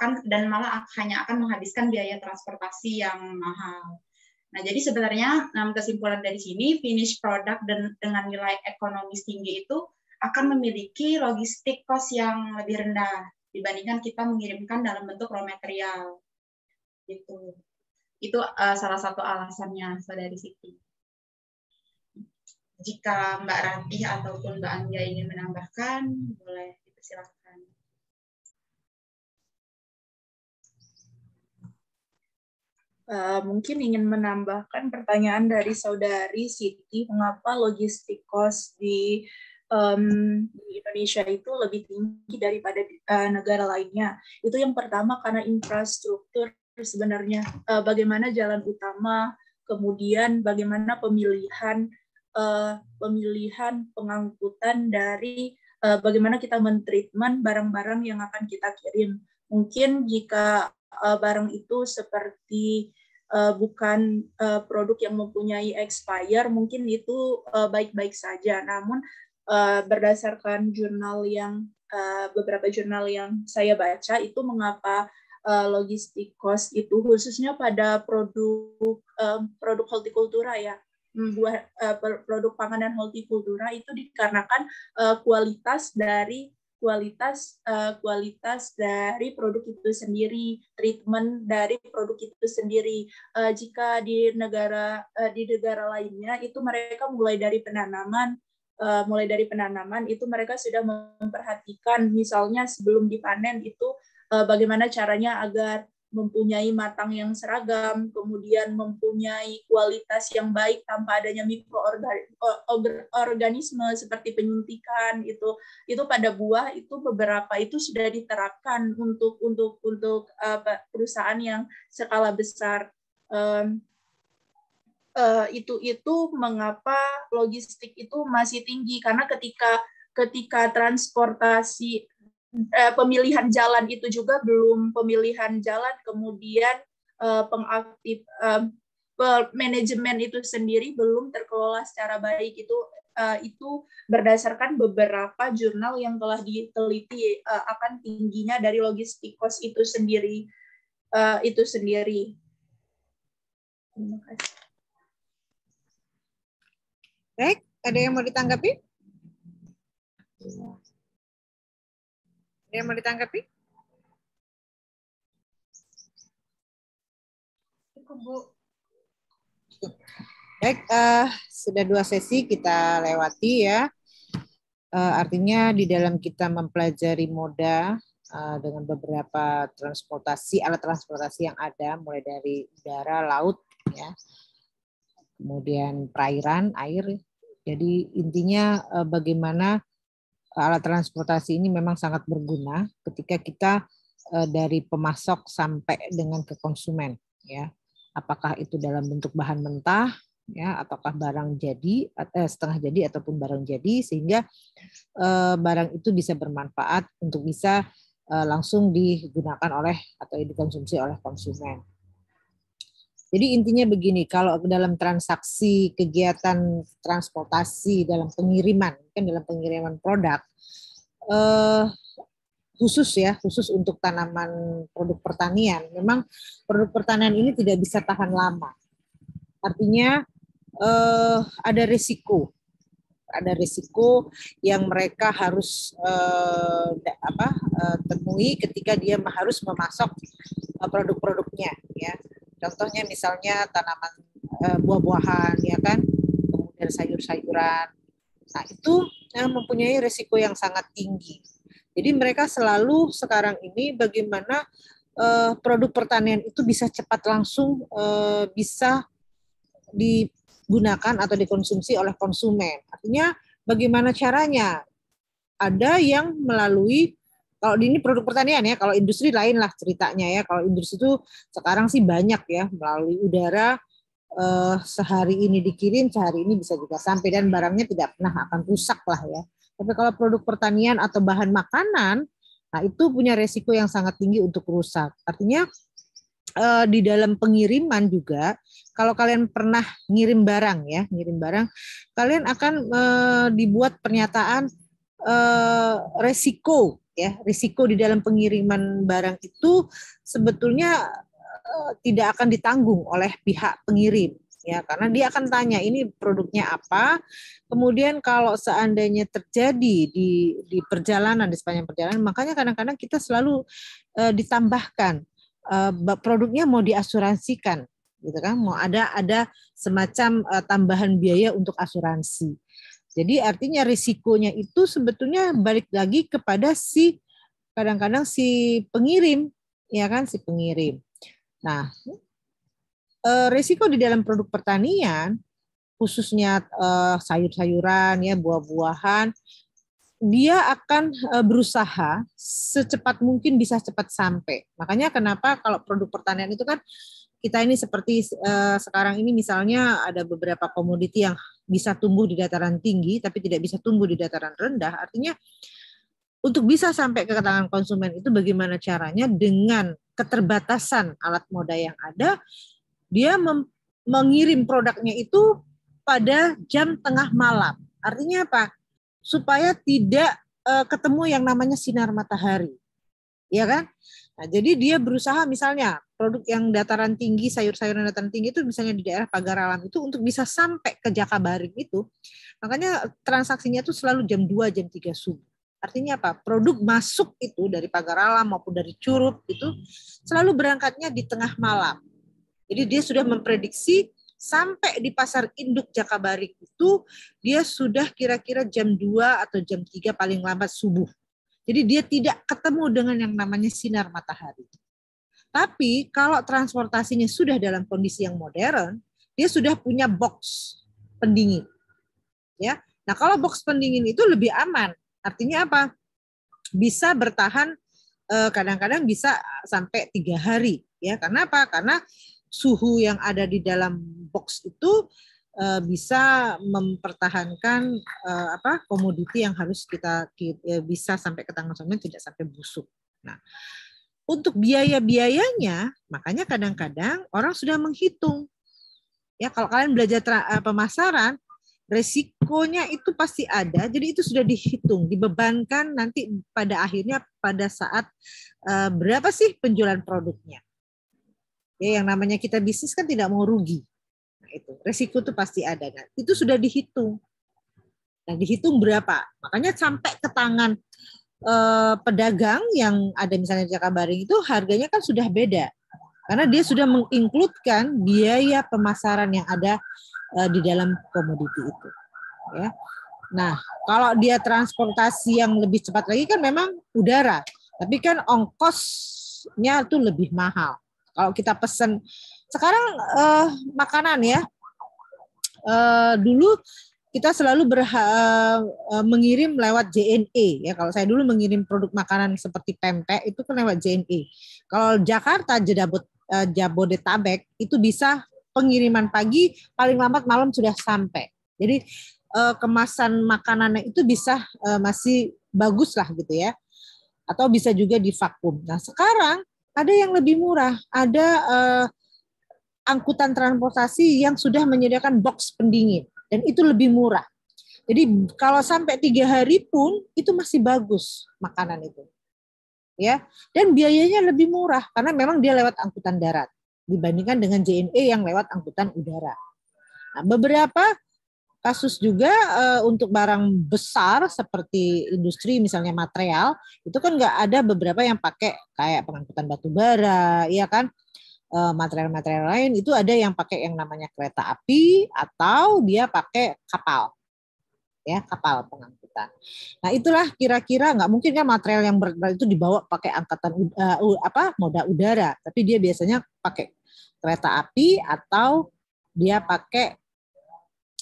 hanya akan menghabiskan biaya transportasi yang mahal. Nah, jadi sebenarnya kesimpulan dari sini, finish product dengan nilai ekonomis tinggi itu akan memiliki logistik cost yang lebih rendah dibandingkan kita mengirimkan dalam bentuk raw material. Gitu. Itu salah satu alasannya, Saudari Siti. Jika Mbak Ratih ataupun Mbak Anggia ingin menambahkan, boleh dipersilakan. Mungkin ingin menambahkan pertanyaan dari Saudari Siti, mengapa logistik cost di Indonesia itu lebih tinggi daripada negara lainnya. Itu yang pertama karena infrastruktur sebenarnya, bagaimana jalan utama, kemudian bagaimana pemilihan pengangkutan dari bagaimana kita men-treatment barang-barang yang akan kita kirim. Mungkin jika barang itu seperti bukan produk yang mempunyai expire, mungkin itu baik-baik saja. Namun berdasarkan beberapa jurnal yang saya baca, itu mengapa logistik cost itu khususnya pada produk hortikultura ya, produk pangan dan hortikultura itu dikarenakan kualitas dari produk itu sendiri, treatment dari produk itu sendiri. Jika di negara lainnya itu mereka mulai dari penanaman itu mereka sudah memperhatikan, misalnya sebelum dipanen itu bagaimana caranya agar mempunyai matang yang seragam, kemudian mempunyai kualitas yang baik tanpa adanya mikroorganisme seperti penyuntikan. Itu pada buah itu beberapa itu sudah diterapkan untuk perusahaan yang skala besar. Itu mengapa logistik itu masih tinggi, karena ketika transportasi pemilihan jalan itu juga belum pemilihan jalan, kemudian manajemen itu sendiri belum terkelola secara baik. Itu berdasarkan beberapa jurnal yang telah diteliti akan tingginya dari logistik cost itu sendiri. Terima kasih. Baik, ada yang mau ditanggapi? Ada yang mau ditanggapi? Cukup, Bu. Baik, sudah 2 sesi kita lewati ya. Artinya di dalam kita mempelajari moda dengan beberapa alat transportasi yang ada, mulai dari udara, laut, ya, kemudian perairan, air. Jadi intinya bagaimana alat transportasi ini memang sangat berguna ketika kita dari pemasok sampai dengan ke konsumen, ya. Apakah itu dalam bentuk bahan mentah, ya, ataukah barang jadi, setengah jadi ataupun barang jadi, sehingga barang itu bisa bermanfaat untuk bisa langsung digunakan oleh atau dikonsumsi oleh konsumen. Jadi intinya begini, kalau dalam transaksi kegiatan transportasi dalam pengiriman, kan dalam pengiriman produk, khusus untuk tanaman produk pertanian, memang produk pertanian ini tidak bisa tahan lama. Artinya ada risiko yang mereka harus temui ketika dia harus memasok produk-produknya, ya. Contohnya misalnya tanaman buah-buahan, ya kan, kemudian sayur-sayuran. Nah, itu mempunyai risiko yang sangat tinggi. Jadi mereka selalu sekarang ini bagaimana produk pertanian itu bisa cepat langsung bisa digunakan atau dikonsumsi oleh konsumen. Artinya bagaimana caranya ada yang melalui, kalau ini produk pertanian ya, kalau industri lain lah ceritanya ya. Kalau industri itu sekarang sih banyak ya, melalui udara, sehari ini dikirim, sehari ini bisa juga sampai dan barangnya tidak pernah akan rusak lah ya. Tapi kalau produk pertanian atau bahan makanan, nah itu punya resiko yang sangat tinggi untuk rusak. Artinya di dalam pengiriman juga, kalau kalian pernah ngirim barang ya, kalian akan dibuat pernyataan resiko ya, risiko di dalam pengiriman barang itu sebetulnya tidak akan ditanggung oleh pihak pengirim ya, karena dia akan tanya ini produknya apa, kemudian kalau seandainya terjadi di perjalanan, di sepanjang perjalanan, makanya kadang-kadang kita selalu ditambahkan produknya mau diasuransikan gitu kan, mau ada semacam tambahan biaya untuk asuransi. Jadi artinya risikonya itu sebetulnya balik lagi kepada kadang-kadang si pengirim ya kan, si pengirim. Nah, risiko di dalam produk pertanian, khususnya sayur-sayuran, ya buah-buahan, dia akan berusaha secepat mungkin bisa cepat sampai. Makanya kenapa kalau produk pertanian itu kan, kita ini seperti sekarang ini misalnya ada beberapa komoditi yang bisa tumbuh di dataran tinggi, tapi tidak bisa tumbuh di dataran rendah. Artinya untuk bisa sampai ke tangan konsumen itu bagaimana caranya, dengan keterbatasan alat moda yang ada, dia mengirim produknya itu pada jam tengah malam. Artinya apa? Supaya tidak ketemu yang namanya sinar matahari. Ya kan? Nah, jadi dia berusaha misalnya produk yang dataran tinggi, sayur-sayuran dataran tinggi itu misalnya di daerah Pagar Alam itu untuk bisa sampai ke Jakabaring itu, makanya transaksinya itu selalu jam 2, jam 3 subuh. Artinya apa? Produk masuk itu dari Pagar Alam maupun dari Curup itu selalu berangkatnya di tengah malam. Jadi dia sudah memprediksi sampai di pasar induk Jakabaring itu dia sudah kira-kira jam 2 atau jam 3 paling lambat subuh. Jadi dia tidak ketemu dengan yang namanya sinar matahari. Tapi kalau transportasinya sudah dalam kondisi yang modern, dia sudah punya box pendingin. Ya. Nah, kalau box pendingin itu lebih aman. Artinya apa? Bisa bertahan kadang-kadang bisa sampai 3 hari. Ya, karena apa? Karena suhu yang ada di dalam box itu bisa mempertahankan komoditi yang harus kita bisa sampai ke tangan konsumen, tidak sampai busuk. Nah, untuk biaya-biayanya, makanya kadang-kadang orang sudah menghitung. Ya, kalau kalian belajar pemasaran, resikonya itu pasti ada, jadi itu sudah dihitung, dibebankan nanti pada akhirnya pada saat berapa sih penjualan produknya. Ya, yang namanya kita bisnis kan tidak mau rugi. Nah, itu resiko itu pasti ada. Nah, itu sudah dihitung. Nah, dihitung berapa? Makanya sampai ke tangan pedagang yang ada misalnya di Jakabaring itu harganya kan sudah beda. Karena dia sudah menginkludkan biaya pemasaran yang ada di dalam komoditi itu. Ya. Nah, kalau dia transportasi yang lebih cepat lagi kan memang udara. Tapi kan ongkosnya itu lebih mahal. Kalau kita pesen sekarang makanan ya, dulu kita selalu mengirim lewat JNE ya. Kalau saya dulu mengirim produk makanan seperti pempek itu kan lewat JNE. Kalau Jakarta Jabodetabek itu bisa pengiriman pagi, paling lambat malam sudah sampai. Jadi kemasan makanannya itu bisa masih bagus lah gitu ya. Atau bisa juga divakum. Nah, sekarang ada yang lebih murah, ada angkutan transportasi yang sudah menyediakan box pendingin. Dan itu lebih murah. Jadi kalau sampai 3 hari pun itu masih bagus makanan itu. Ya, dan biayanya lebih murah karena memang dia lewat angkutan darat dibandingkan dengan JNE yang lewat angkutan udara. Nah, beberapa kasus juga untuk barang besar seperti industri misalnya material, itu kan nggak ada beberapa yang pakai kayak pengangkutan batu bara, ya kan? Material-material lain itu ada yang pakai yang namanya kereta api atau dia pakai kapal, ya kapal pengangkutan. Nah itulah kira-kira, nggak mungkin kan material yang berat itu dibawa pakai angkatan moda udara, tapi dia biasanya pakai kereta api atau dia pakai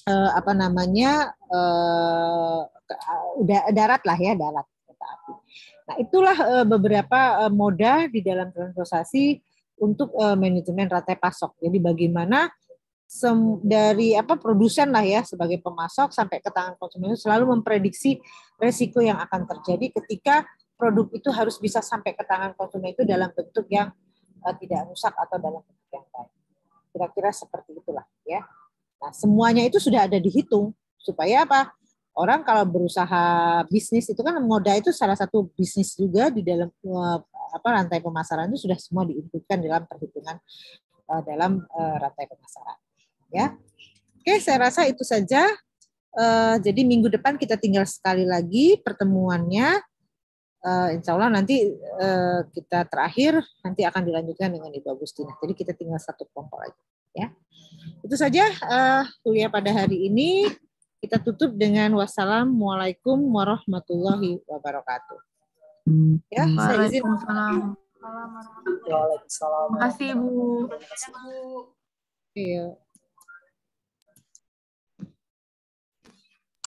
apa namanya darat lah ya, darat kereta api. Nah, itulah beberapa moda di dalam transportasi untuk manajemen rantai pasok. Jadi bagaimana dari produsen lah ya sebagai pemasok sampai ke tangan konsumen itu selalu memprediksi resiko yang akan terjadi ketika produk itu harus bisa sampai ke tangan konsumen itu dalam bentuk yang tidak rusak atau dalam bentuk yang baik. Kira-kira seperti itulah ya. Nah, semuanya itu sudah ada dihitung supaya apa? Orang kalau berusaha bisnis itu kan moda itu salah satu bisnis juga di dalam rantai pemasaran itu sudah semua diinputkan dalam perhitungan dalam rantai pemasaran. Ya, oke, saya rasa itu saja. Jadi minggu depan kita tinggal sekali lagi pertemuannya. Insya Allah nanti kita terakhir nanti akan dilanjutkan dengan Ibu Agustina. Jadi kita tinggal satu kelompok lagi. Ya, itu saja kuliah pada hari ini. Kita tutup dengan wassalamualaikum warahmatullahi wabarakatuh. Ya, saya izin. Waalaikumsalam. Waalaikumsalam. Terima kasih, Bu. Iya.